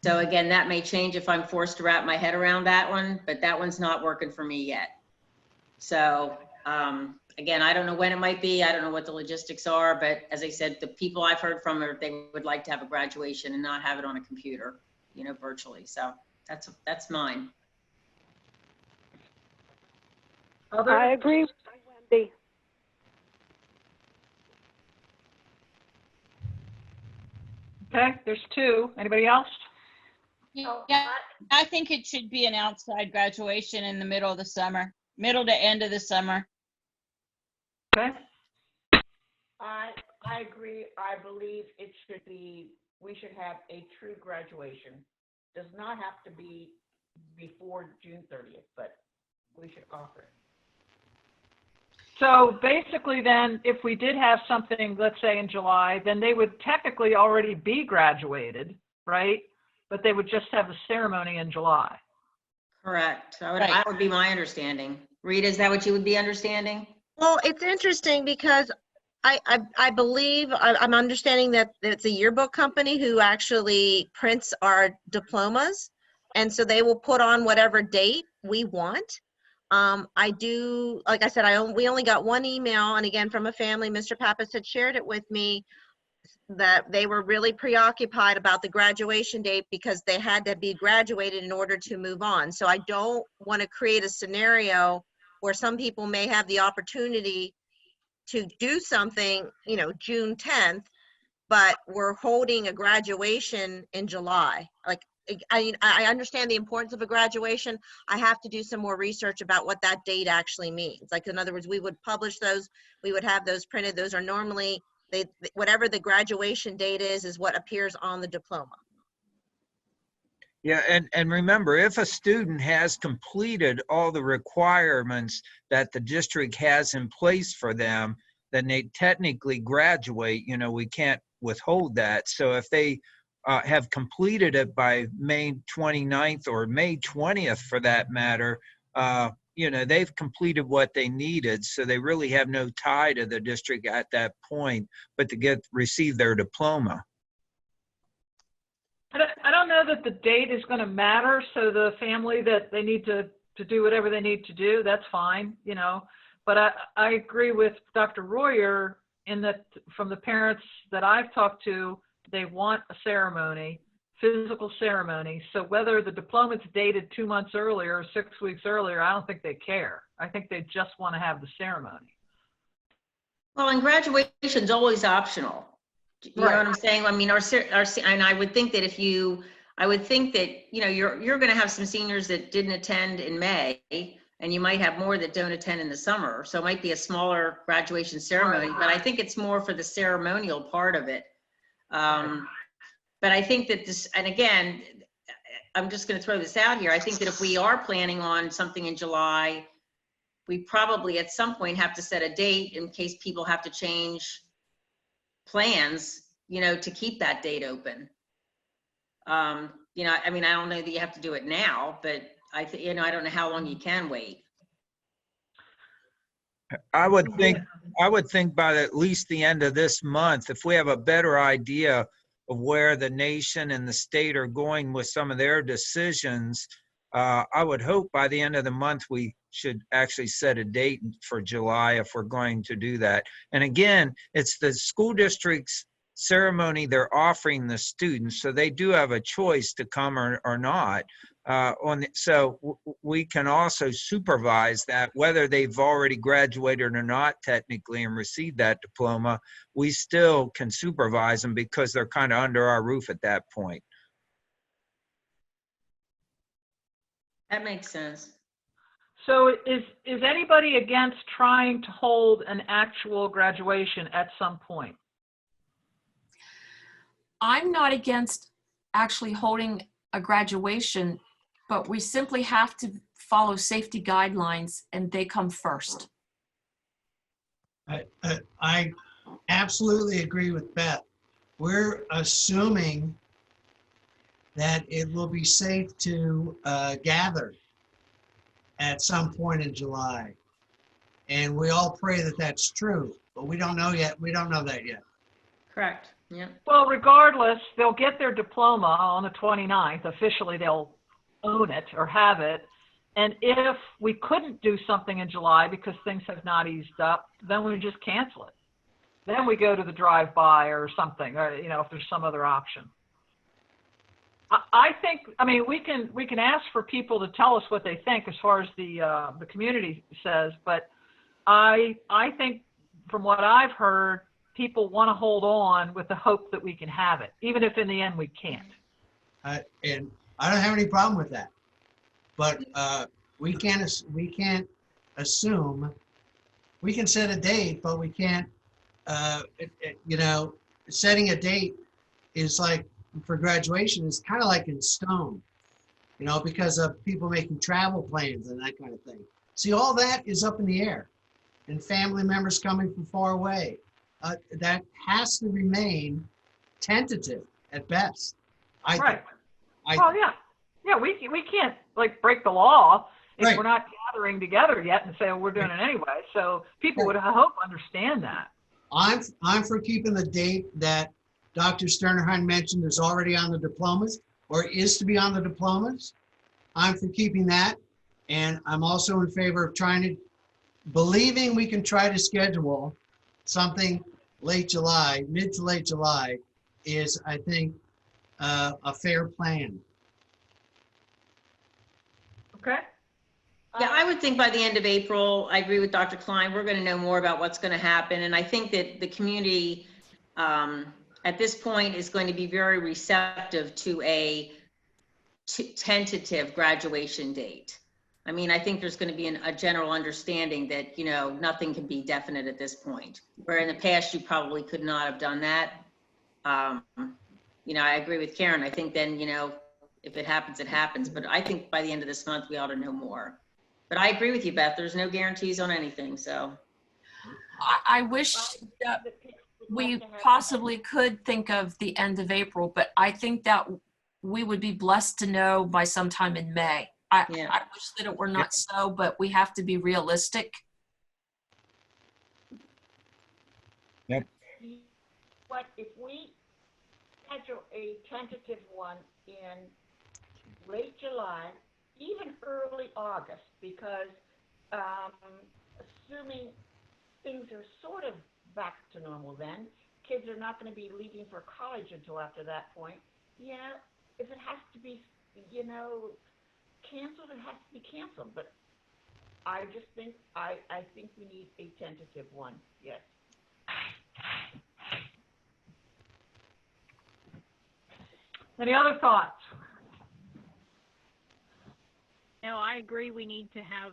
So again, that may change if I'm forced to wrap my head around that one, but that one's not working for me yet. So again, I don't know when it might be. I don't know what the logistics are, but as I said, the people I've heard from are they would like to have a graduation and not have it on a computer, you know, virtually. So that's mine. I agree with Wendy. Okay, there's two. Anybody else? Yeah, I think it should be an outside graduation in the middle of the summer, middle to end of the summer. Okay. I agree. I believe it should be, we should have a true graduation. Does not have to be before June 30th, but we should offer it. So basically then, if we did have something, let's say in July, then they would technically already be graduated, right? But they would just have the ceremony in July. Correct. That would be my understanding. Rita, is that what you would be understanding? Well, it's interesting because I believe I'm understanding that it's a yearbook company who actually prints our diplomas. And so they will put on whatever date we want. I do, like I said, we only got one email, and again, from a family, Mr. Pappas had shared it with me, that they were really preoccupied about the graduation date because they had to be graduated in order to move on. So I don't want to create a scenario where some people may have the opportunity to do something, you know, June 10th, but we're holding a graduation in July. Like, I understand the importance of a graduation. I have to do some more research about what that date actually means. Like, in other words, we would publish those, we would have those printed. Those are normally, whatever the graduation date is what appears on the diploma. Yeah, and remember, if a student has completed all the requirements that the district has in place for them, then they technically graduate. You know, we can't withhold that. So if they have completed it by May 29th or May 20th for that matter, you know, they've completed what they needed. So they really have no tie to the district at that point, but to receive their diploma. I don't know that the date is going to matter. So the family that they need to do whatever they need to do, that's fine, you know. But I agree with Dr. Royer in that from the parents that I've talked to, they want a ceremony, physical ceremony. So whether the diploma's dated 2 months earlier or 6 weeks earlier, I don't think they care. I think they just want to have the ceremony. Well, and graduation's always optional. You know what I'm saying? I mean, and I would think that you know, you're going to have some seniors that didn't attend in May, and you might have more that don't attend in the summer. So it might be a smaller graduation ceremony, but I think it's more for the ceremonial part of it. But I think that this, and again, I'm just going to throw this out here. I think that if we are planning on something in July, we probably at some point have to set a date in case people have to change plans, you know, to keep that date open. You know, I mean, I don't know that you have to do it now, but you know, I don't know how long you can wait. I would think by at least the end of this month, if we have a better idea of where the nation and the state are going with some of their decisions, I would hope by the end of the month we should actually set a date for July if we're going to do that. And again, it's the school district's ceremony they're offering the students, so they do have a choice to come or not. So we can also supervise that, whether they've already graduated or not technically and received that diploma, we still can supervise them because they're kind of under our roof at that point. That makes sense. So is anybody against trying to hold an actual graduation at some point? I'm not against actually holding a graduation, but we simply have to follow safety guidelines and they come first. I absolutely agree with Beth. We're assuming that it will be safe to gather at some point in July. And we all pray that that's true, but we don't know yet. We don't know that yet. Correct. Yeah. Well, regardless, they'll get their diploma on the 29th. Officially, they'll own it or have it. And if we couldn't do something in July because things have not eased up, then we just cancel it. Then we go to the drive-by or something, or, you know, if there's some other option. I think, I mean, we can ask for people to tell us what they think as far as the community says, but I think from what I've heard, people want to hold on with the hope that we can have it, even if in the end we can't. And I don't have any problem with that, but we can't assume. We can set a date, but we can't. You know, setting a date is like for graduation is kind of like in stone, you know, because of people making travel plans and that kind of thing. See, all that is up in the air, and family members coming from far away. That has to remain tentative at best. Right. Oh yeah, yeah. We can't like break the law if we're not gathering together yet and say, oh, we're doing it anyway. So people would, I hope, understand that. I'm for keeping the date that Dr. Sternerheim mentioned is already on the diplomas or is to be on the diplomas. I'm for keeping that, and I'm also in favor of believing we can try to schedule something late July, mid to late July is, I think, a fair plan. Okay. Yeah, I would think by the end of April, I agree with Dr. Klein, we're going to know more about what's going to happen. And I think that the community at this point is going to be very receptive to a tentative graduation date. I mean, I think there's going to be a general understanding that, you know, nothing can be definite at this point, where in the past you probably could not have done that. You know, I agree with Karen. I think then, you know, if it happens, it happens. But I think by the end of this month, we ought to know more. But I agree with you, Beth. There's no guarantees on anything, so. I wish that we possibly could think of the end of April, but I think that we would be blessed to know by sometime in May. I wish that it were not so, but we have to be realistic. But if we schedule a tentative one in late July, even early August, because assuming things are sort of back to normal then, kids are not going to be leaving for college until after that point. Yeah, if it has to be, you know, canceled, it has to be canceled. But I just think, I think we need a tentative one, yes. Any other thoughts? No, I agree. We need to have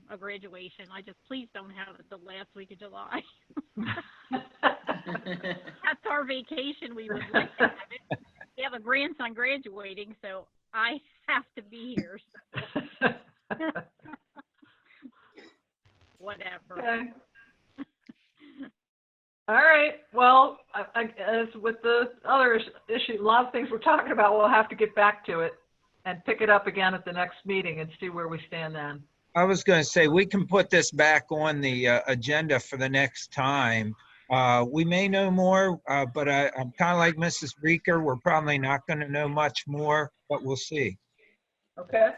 a graduation. Please don't have it the last week of July. That's our vacation. We would like to have it. We have a grandson graduating, so I have be here. Whatever. Okay. All right. Well, as with the other issue, a lot of things we're talking about, we'll have to get back to it and pick it up again at the next meeting and see where we stand then. I was going to say, we can put this back on the agenda for the next time. We may know more, but I'm kind of like Mrs. Reeker. We're probably not going to know much more, but we'll see. Okay.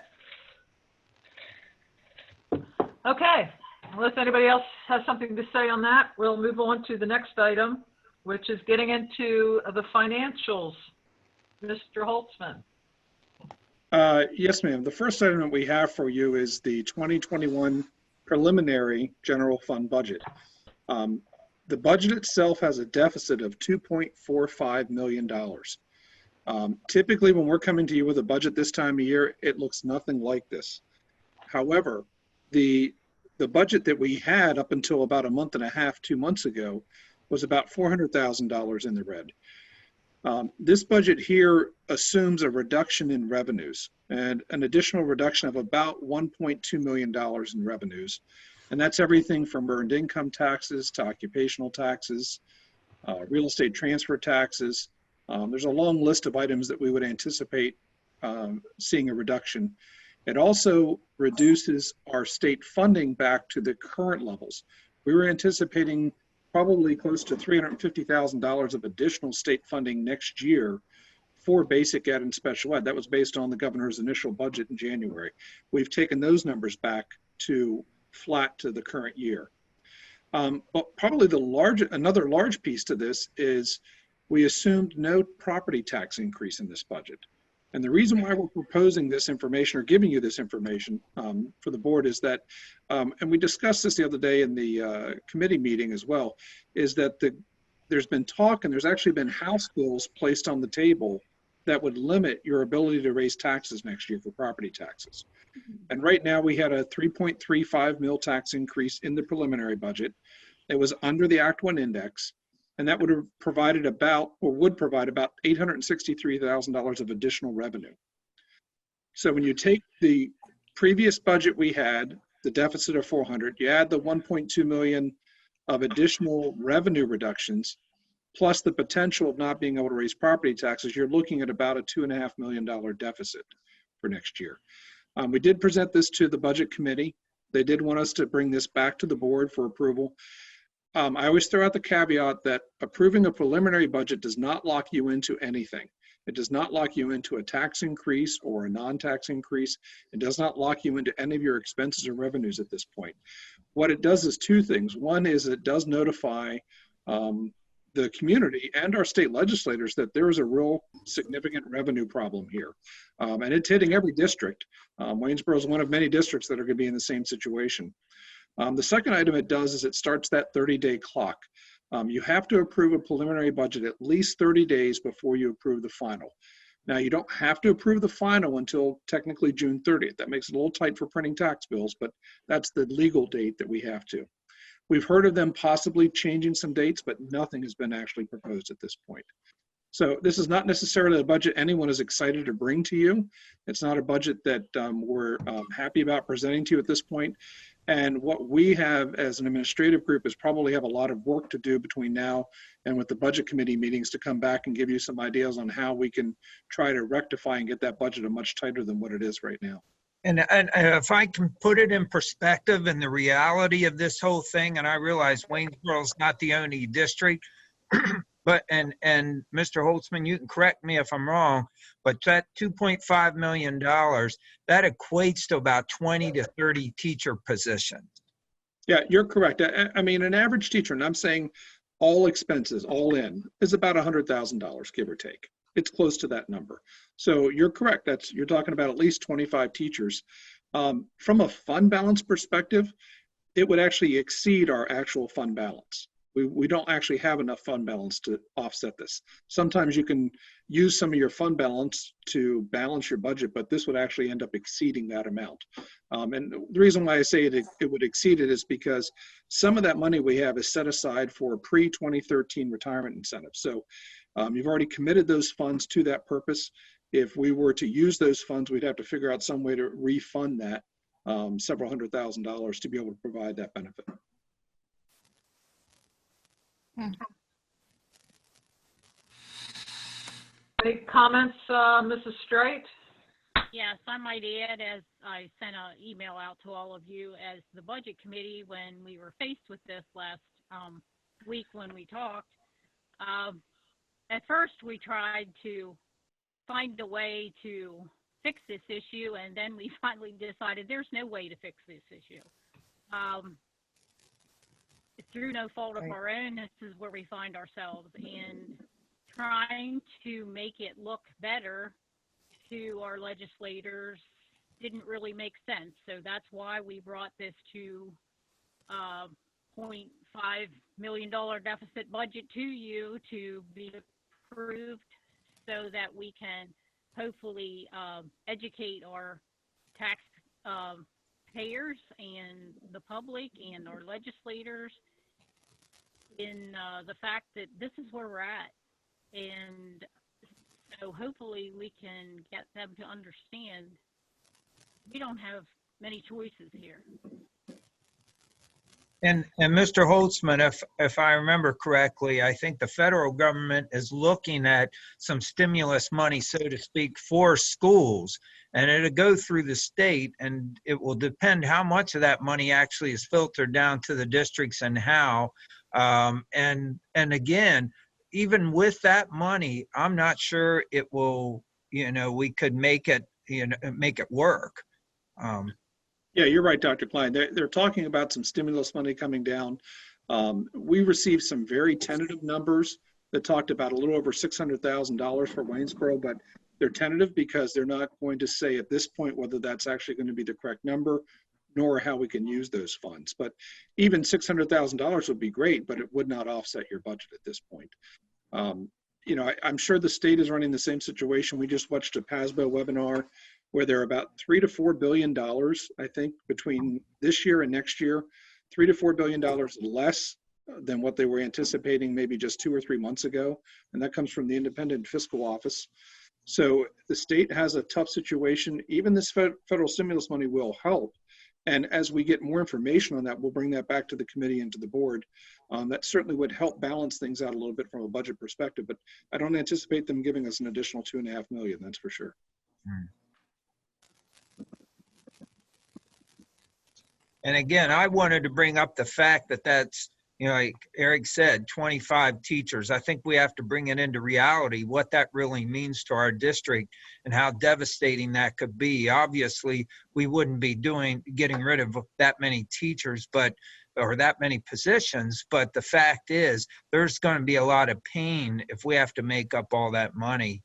Okay. Unless anybody else has something to say on that, we'll move on to the next item, which is getting into the financials. Mr. Holtzman. Yes, ma'am. The first item that we have for you is the 2021 preliminary general fund budget. The budget itself has a deficit of $2.45 million. Typically, when we're coming to you with a budget this time of year, it looks nothing like this. However, the budget that we had up until about a month and a half, 2 months ago, was about $400,000 in the red. This budget here assumes a reduction in revenues and an additional reduction of about $1.2 million in revenues. And that's everything from earned income taxes to occupational taxes, real estate transfer taxes. There's a long list of items that we would anticipate seeing a reduction. It also reduces our state funding back to the current levels. We were anticipating probably close to $350,000 of additional state funding next year for basic ed and special ed. That was based on the governor's initial budget in January. We've taken those numbers back to flat to the current year. But probably another large piece to this is we assumed no property tax increase in this budget. And the reason why we're proposing this information or giving you this information for the board is that, and we discussed this the other day in the committee meeting as well, is that there's been talk and there's actually been House bills placed on the table that would limit your ability to raise taxes next year for property taxes. And right now we had a 3.35 mil tax increase in the preliminary budget. It was under the Act 1 index. And that would have provided about, or would provide about $863,000 of additional revenue. So when you take the previous budget we had, the deficit of 400, you add the 1.2 million of additional revenue reductions, plus the potential of not being able to raise property taxes, you're looking at about a $2.5 million deficit for next year. We did present this to the budget committee. They did want us to bring this back to the board for approval. I always throw out the caveat that approving a preliminary budget does not lock you into anything. It does not lock you into a tax increase or a non-tax increase. It does not lock you into any of your expenses or revenues at this point. What it does is two things. One is it does notify the community and our state legislators that there is a real significant revenue problem here. And it's hitting every district. Waynesboro is one of many districts that are going to be in the same situation. The second item it does is it starts that 30-day clock. You have to approve a preliminary budget at least 30 days before you approve the final. Now, you don't have to approve the final until technically June 30th. That makes it a little tight for printing tax bills, but that's the legal date that we have to. We've heard of them possibly changing some dates, but nothing has been actually proposed at this point. So this is not necessarily a budget anyone is excited to bring to you. It's not a budget that we're happy about presenting to you at this point. And what we have as an administrative group is probably have a lot of work to do between now and with the budget committee meetings to come back and give you some ideas on how we can try to rectify and get that budget much tighter than what it is right now. And if I can put it in perspective and the reality of this whole thing, and I realize Waynesboro is not the only district, but and Mr. Holtzman, you can correct me if I'm wrong, but that $2.5 million, that equates to about 20 to 30 teacher positions. Yeah, you're correct. I mean, an average teacher, and I'm saying all expenses, all in, is about $100,000, give or take. It's close to that number. So you're correct. You're talking about at least 25 teachers. From a fund balance perspective, it would actually exceed our actual fund balance. We don't actually have enough fund balance to offset this. Sometimes you can use some of your fund balance to balance your budget, but this would actually end up exceeding that amount. And the reason why I say it would exceed it is because some of that money we have is set aside for pre-2013 retirement incentives. So you've already committed those funds to that purpose. if we were to use those funds, we'd have to figure out some way to refund that several $100,000 to be able to provide that benefit. Any comments, Mrs. Straight? Yes, I might add, as I sent an email out to all of you, as the budget committee, when we were faced with this last week when we talked, at first we tried to find a way to fix this issue, and then we finally decided there's no way to fix this issue. Through no fault of our own, this is where we find ourselves, and trying to make it look better to our legislators didn't really make sense. So that's why we brought this to $0.5 million deficit budget to you to be approved, so that we can hopefully educate our tax payers and the public and our legislators in the fact that this is where we're at. And so hopefully we can get them to understand we don't have many choices here. And Mr. Holtzman, if I remember correctly, I think the federal government is looking at some stimulus money, so to speak, for schools, and it'll go through the state, and it will depend how much of that money actually is filtered down to the districts and how. And again, even with that money, I'm not sure it will, we could make it, make it work. Yeah, you're right, Dr. Klein. They're talking about some stimulus money coming down. We received some very tentative numbers that talked about a little over $600,000 for Waynesboro, but they're tentative because they're not going to say at this point whether that's actually going to be the correct number, nor how we can use those funds. But even $600,000 would be great, but it would not offset your budget at this point. I'm sure the state is running the same situation. We just watched a PASBO webinar where there are about $3 to $4 billion, I think, between this year and next year, $3 to $4 billion less than what they were anticipating maybe just 2 or 3 months ago. And that comes from the Independent Fiscal Office. So the state has a tough situation. Even this federal stimulus money will help. And as we get more information on that, we'll bring that back to the committee and to the board. That certainly would help balance things out a little bit from a budget perspective, but I don't anticipate them giving us an additional $2.5 million, that's for sure. And again, I wanted to bring up the fact that that's, like Eric said, 25 teachers. I think we have to bring it into reality, what that really means to our district and how devastating that could be. Obviously, we wouldn't be getting rid of that many teachers, or that many positions. But the fact is, there's going to be a lot of pain if we have to make up all that money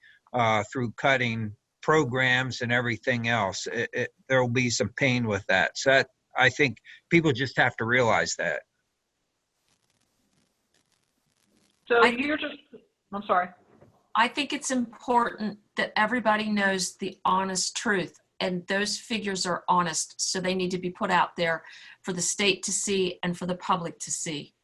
through cutting programs and everything else. There will be some pain with that. So I think people just have to realize that. So I'm sorry. I think it's important that everybody knows the honest truth, and those figures are honest, so they need to be put out there for the state to see and for the public to see.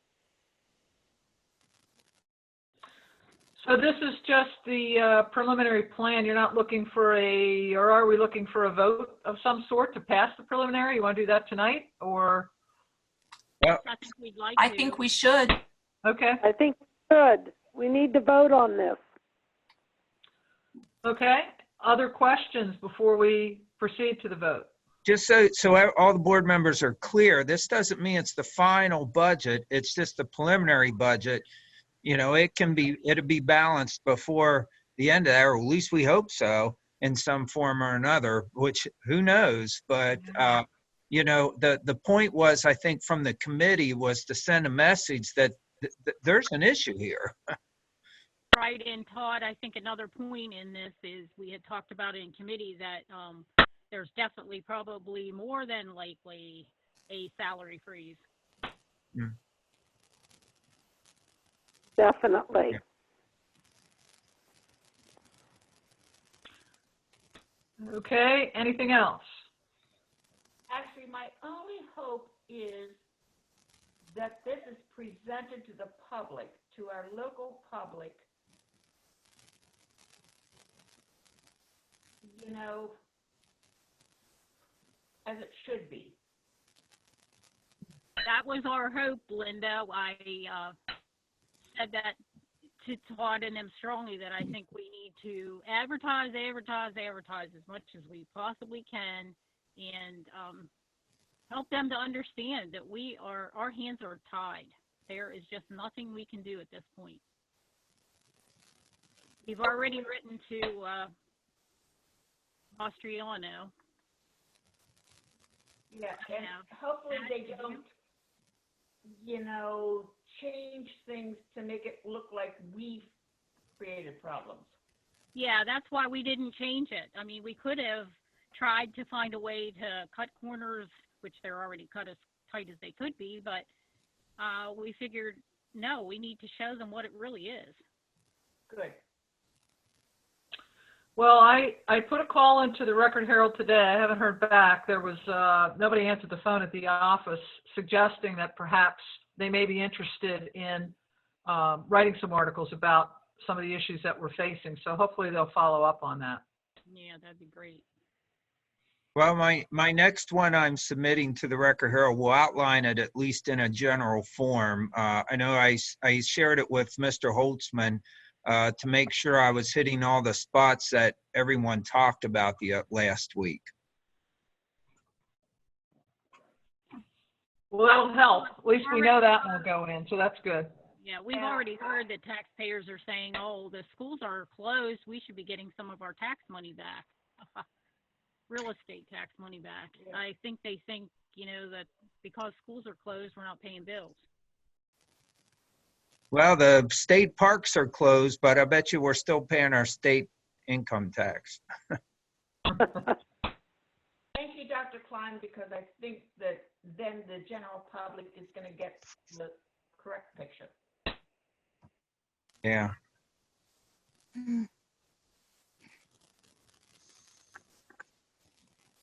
So this is just the preliminary plan. You're not looking for or are we looking for a vote of some sort to pass the preliminary? You want to do that tonight, or? Well, I think we should. Okay. I think we should. We need to vote on this. Okay. Other questions before we proceed to the vote? Just so all the board members are clear, this doesn't mean it's the final budget. It's just the preliminary budget. It'll be balanced before the end of that, or at least we hope so, in some form or another, which who knows. But, the point was, I think, from the committee was to send a message that there's an issue here. Right, and Todd, I think another point in this is we had talked about it in committee that there's definitely probably more than likely a salary freeze. Mm. Definitely. Yeah. Okay, anything else? Actually, my only hope is that this is presented to the public, to our local public, you know, as it should be. That was our hope, Linda. I said that to Todd and them strongly, that I think we need to advertise as much as we possibly can, and help them to understand that our hands are tied. There is just nothing we can do at this point. We've already written to Austriano. Yeah, and hopefully they don't, you know, change things to make it look like we've created problems. Yeah, that's why we didn't change it. I mean, we could have tried to find a way to cut corners, which they're already cut as tight as they could be, but we figured, no, we need to show them what it really is. Good. Well, I put a call into the Record Herald today. I haven't heard back. There was nobody answered the phone at the office, suggesting that perhaps they may be interested in writing some articles about some of the issues that we're facing. So hopefully they'll follow up on that. Yeah, that'd be great. Well, my next one I'm submitting to the Record Herald will outline it at least in a general form. I know I shared it with Mr. Holtzman to make sure I was hitting all the spots that everyone talked about the last week. Well, that'll help. At least we know that will go in, so that's good. Yeah, we've already heard that taxpayers are saying, oh, the schools are closed, we should be getting some of our tax money back. Real estate tax money back. Yeah. I think they think, you know, that because schools are closed, we're not paying bills. Well, the state parks are closed, but I bet you we're still paying our state income tax. Thank you, Dr. Klein, because I think that then the general public is going to get the correct picture. Yeah.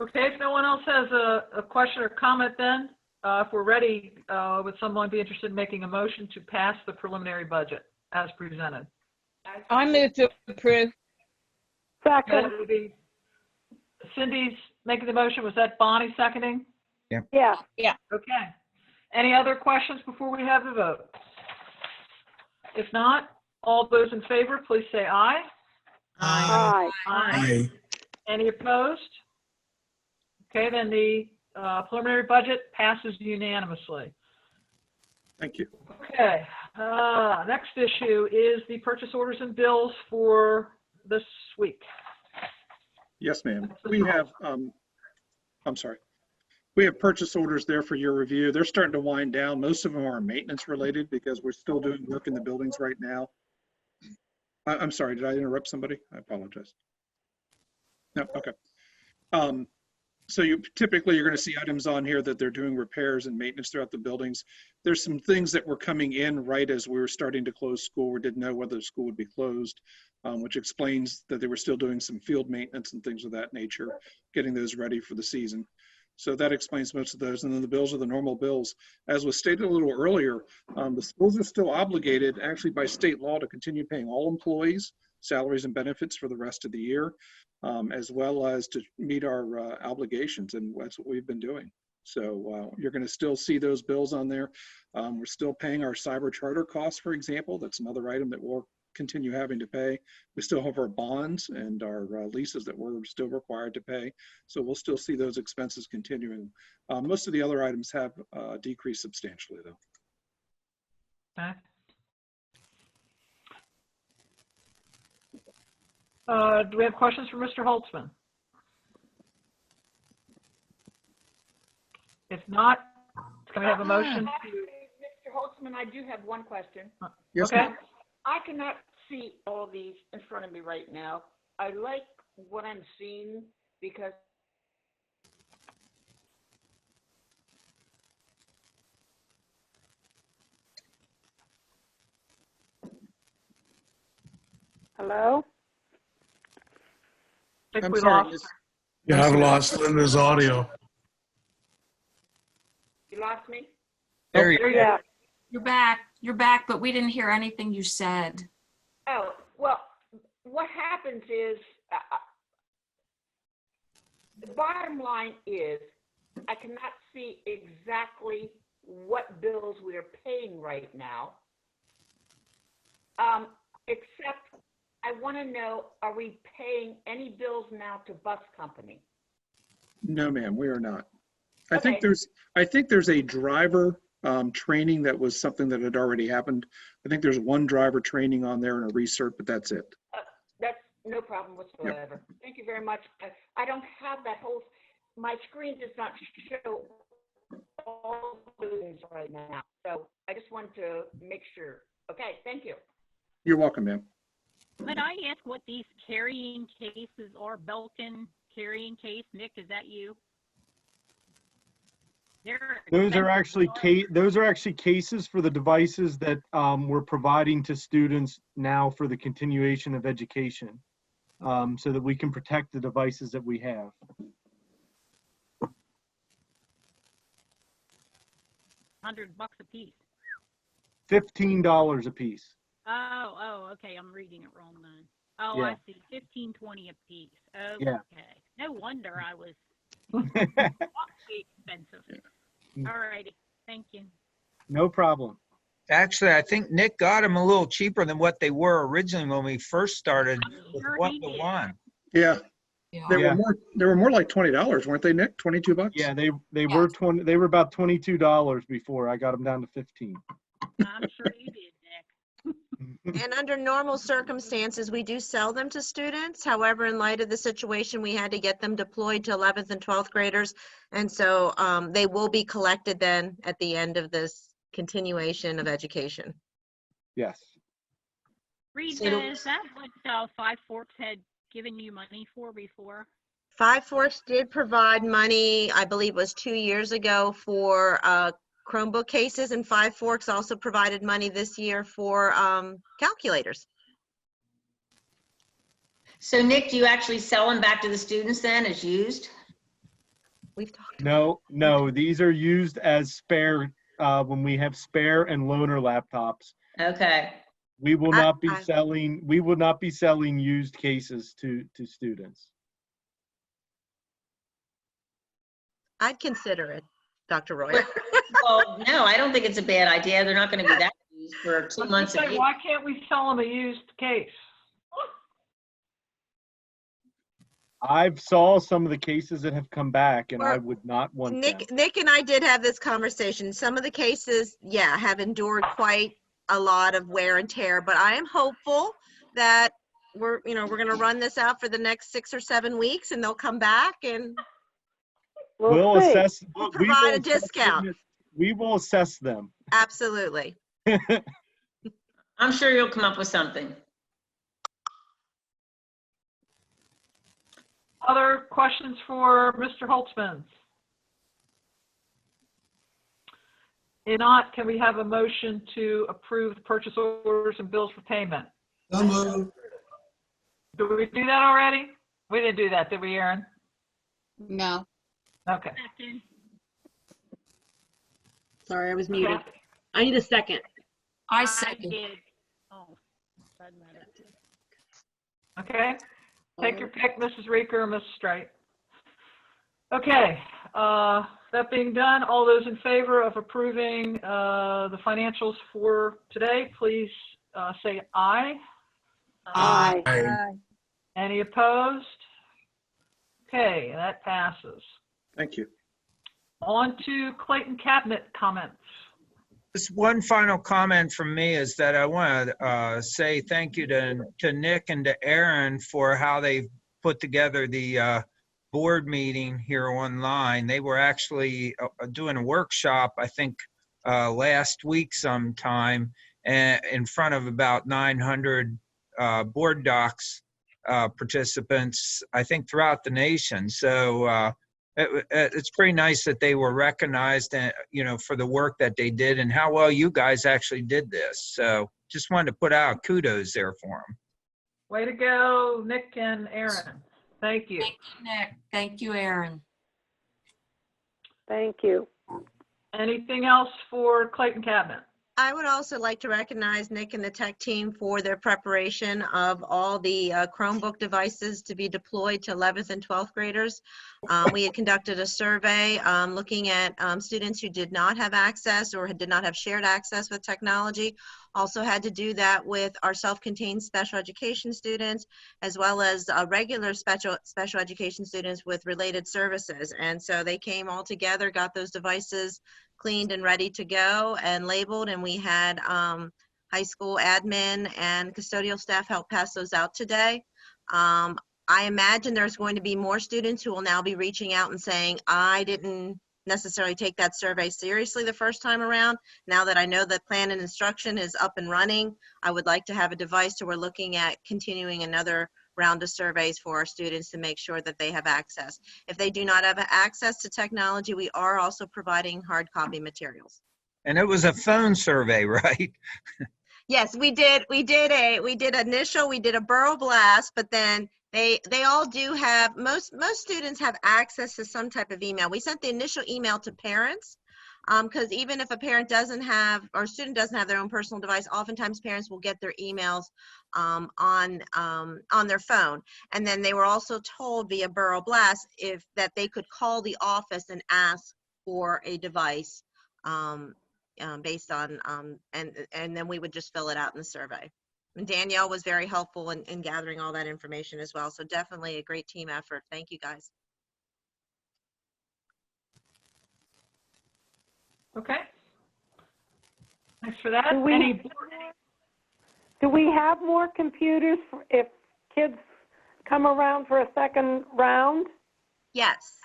Okay, if no one else has a question or comment then, if we're ready, would someone be interested in making a motion to pass the preliminary budget as presented? I move to approve. Second. Cindy's making the motion. Was that Bonnie seconding? Yeah. Yeah. Yeah. Okay. Any other questions before we have the vote? If not, all those in favor, please say aye. Aye. Aye. Any opposed? Okay, then the preliminary budget passes unanimously. Thank you. Okay, next issue is the purchase orders and bills for this week. Yes, ma'am. We have, I'm sorry. We have purchase orders there for your review. They're starting to wind down. Most of them are maintenance related because we're still doing work in the buildings right now. I'm sorry, did I interrupt somebody? I apologize. No, okay. So typically you're going to see items on here that they're doing repairs and maintenance throughout the buildings. There's some things that were coming in right as we were starting to close school. We didn't know whether the school would be closed, which explains that they were still doing some field maintenance and things of that nature, getting those ready for the season. So that explains most of those. And then the bills are the normal bills. As was stated a little earlier, the schools are still obligated actually by state law to continue paying all employees salaries and benefits for the rest of the year, as well as to meet our obligations. And that's what we've been doing. So you're going to still see those bills on there. We're still paying our cyber charter costs, for example. That's another item that we'll continue having to pay. We still have our bonds and our leases that we're still required to pay. So we'll still see those expenses continuing. Most of the other items have decreased substantially though. Okay. Do we have questions for Mr. Holtzman? If not, can we have a motion? Mr. Holtzman, I do have one question. Yes, okay. ma'am. I cannot see all these in front of me right now. I like what I'm seeing because Hello? I think I'm we sorry, lost. Yeah, I've lost Linda's audio. you lost me. There you There you Yeah. go. You're back, but we didn't hear anything you said. Oh, well, what happens is the bottom line is, I cannot see exactly what bills we are paying right now. Except I want to know, are we paying any bills now to bus company? No, ma'am, we are not. I Okay. think there's a driver training that was something that had already happened. I think there's one driver training on there and a recert, but that's it. That's no problem whatsoever. Thank you very much. I don't have that whole, my screen does not show all the things right now. So I just wanted to make sure. Okay, thank you. You're welcome, ma'am. Could I ask what these carrying cases are? Belkin carrying case? Nick, is that you? Those are actually cases for the devices that we're providing to students now for the continuation of education, so that we can protect the devices that we have. $100 a piece. $15 a piece. Oh, okay. I'm reading it wrong then. Oh, Yeah. I see. $15.20 a piece. Okay. Yeah. No wonder I was awfully expensive. All righty. Thank you. No problem. Actually, I think Nick got them a little cheaper than what they were originally when we first started with Sure he did. 1-to-1. Yeah. They Yeah. were more like $20, weren't they, Nick? $22? Yeah, they were about $22 before. I got them down to 15. I'm sure you did, Nick. And under normal circumstances, we do sell them to students. However, in light of the situation, we had to get them deployed to 11th and 12th graders. And so they will be collected then at the end of this continuation of education. Yes. Rita, is that what Five Forks had given you money for before? Five Forks did provide money, I believe it was 2 years ago, for Chromebook cases, and Five Forks also provided money this year for calculators. So Nick, do you actually sell them back to the students then as used? We've talked. No, these are used as spare when we have spare and loaner laptops. Okay. We will not be selling used cases to students. I'd consider it, Dr. Royer. Well, no, I don't think it's a bad idea. They're not going to be that used for 2 months. Why can't we sell them a used case? I've saw some of the cases that have come back, and I would not want them. Nick and I did have this conversation. Some of the cases, yeah, have endured quite a lot of wear and tear, but I am hopeful that we're going to run this out for the next 6 or 7 weeks, and they'll come back and we'll assess. We'll provide a discount. We will assess them. Absolutely. I'm sure you'll come up with something. Other questions for Mr. Holtzman? If not, can we have a motion to approve the purchase orders and bills for payment? So moved. Did we do that already? We didn't do that, did we, Aaron? No. Okay. Sorry, I was muted. I need a second. I second. did. Oh, doesn't matter. Okay. Take your pick, Mrs. Reeker or Mrs. Straight. Okay. That being done, all those in favor of approving the financials for today, please say aye. Aye. Any opposed? Okay, that passes. Thank you. On to Clayton Cabinet comments. Just one final comment from me is that I want to say thank you to Nick and to Aaron for how they put together the board meeting here online. They were actually doing a workshop, I think, last week sometime in front of about 900 board docs participants, I think, throughout the nation. So it's pretty nice that they were recognized, for the work that they did and how well you guys actually did this. So just wanted to put out kudos there for them. Way to go, Nick and Aaron. Thank you. Thank you, Nick. Thank you, Aaron. Thank you. Anything else for Clayton Cabinet? I would also like to recognize Nick and the tech team for their preparation of all the Chromebook devices to be deployed to 11th and 12th graders. We had conducted a survey looking at students who did not have access or did not have shared access with technology. Also had to do that with our self-contained special education students, as well as regular special education students with related services. And so they came all together, got those devices cleaned and ready to go and labeled, and we had high school admin and custodial staff help pass those out today. I imagine there's going to be more students who will now be reaching out and saying, I didn't necessarily take that survey seriously the first time around. Now that I know that plan and instruction is up and running, I would like to have a device, so we're looking at continuing another round of surveys for our students to make sure that they have access. If they do not have access to technology, we are also providing hard copy materials. And it was a phone survey, right? Yes, we did a Borough Blast, but then they all do have, most students have access to some type of email. We sent the initial email to parents, because even if a parent doesn't have, or student doesn't have their own personal device, oftentimes parents will get their emails on their phone. And then they were also told via Borough Blast that they could call the office and ask for a device based on, and then we would just fill it out in the survey. And Danielle was very helpful in gathering all that information as well. So definitely a great team effort. Thank you, guys. Okay. Thanks for that. Do we have more computers if kids come around for a second round? Yes.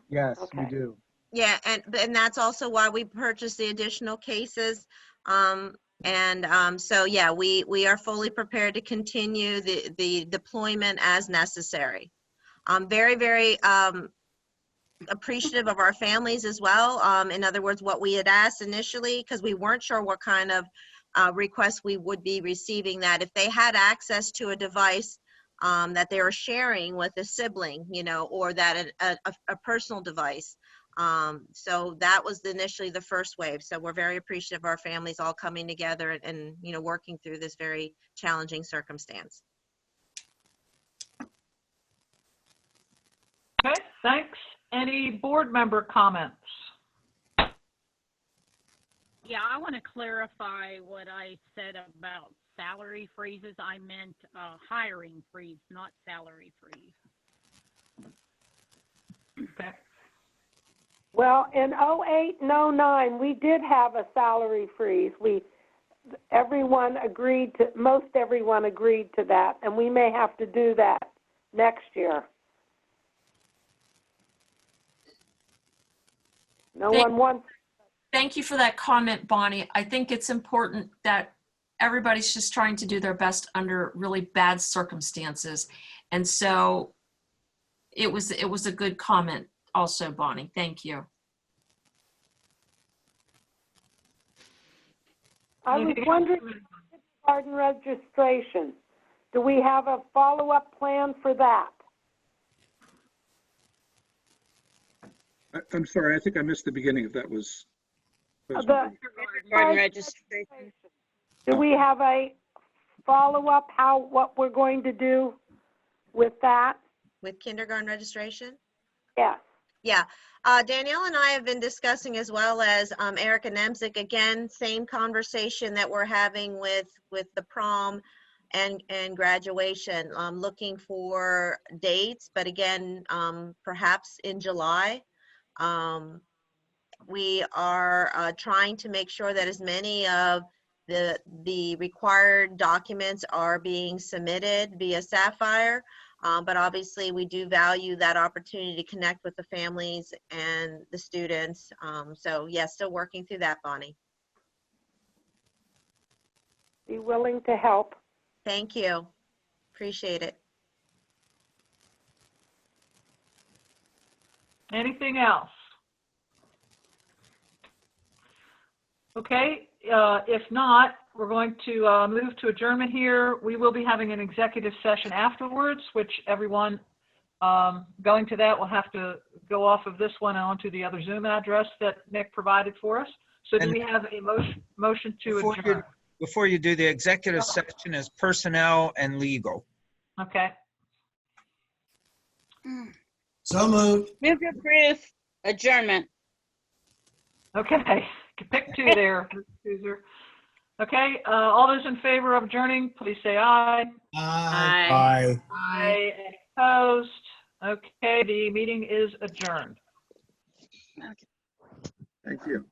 Yes, Okay. we do. Yeah, and that's also why we purchased the additional cases. So yeah, we are fully prepared to continue the deployment as necessary. I'm very, very appreciative of our families as well. In other words, what we had asked initially, because we weren't sure what kind of requests we would be receiving, that if they had access to a device that they were sharing with a sibling, or that a personal device. So that was initially the first wave. So we're very appreciative of our families all coming together and working through this very challenging circumstance. Okay, thanks. Any board member comments? Yeah, I want to clarify what I said about salary freezes. I meant hiring freeze, not salary freeze. Okay. Well, in 08 and 09, we did have a salary freeze. Most everyone agreed to that, and we may have to do that next year. No one wants. Thank you for that comment, Bonnie. I think it's important that everybody's just trying to do their best under really bad circumstances. And so it was a good comment also, Bonnie. Thank you. I was wondering, kindergarten registration, do we have a follow-up plan for that? I'm sorry, I think I missed the beginning if that was. The Kindergarten registration. Do we have a follow-up, what we're going to do with that? With kindergarten registration? Yes. Yeah. Danielle and I have been discussing, as well as Erica Nemzik, again, same conversation that we're having with the prom and graduation, looking for dates, but again, perhaps in July. We are trying to make sure that as many of the required documents are being submitted via Sapphire, but obviously we do value that opportunity to connect with the families and the students. So yes, still working through that, Bonnie. Be willing to help. Thank you. Appreciate it. Anything else? Okay, if not, we're going to move to adjournment here. We will be having an executive session afterwards, which everyone going to that will have to go off of this one and onto the other Zoom address that Nick provided for us. So do And we have a motion to Before adjourn? before you do, the executive session is personnel and legal. Okay. So moved. Move to approve adjournment. Okay. Pick two there, Mr. Kuzer. Okay, all those in favor of adjourning, please say aye. Aye. Bye. Aye. Any opposed? Okay, the meeting is adjourned. Thank you.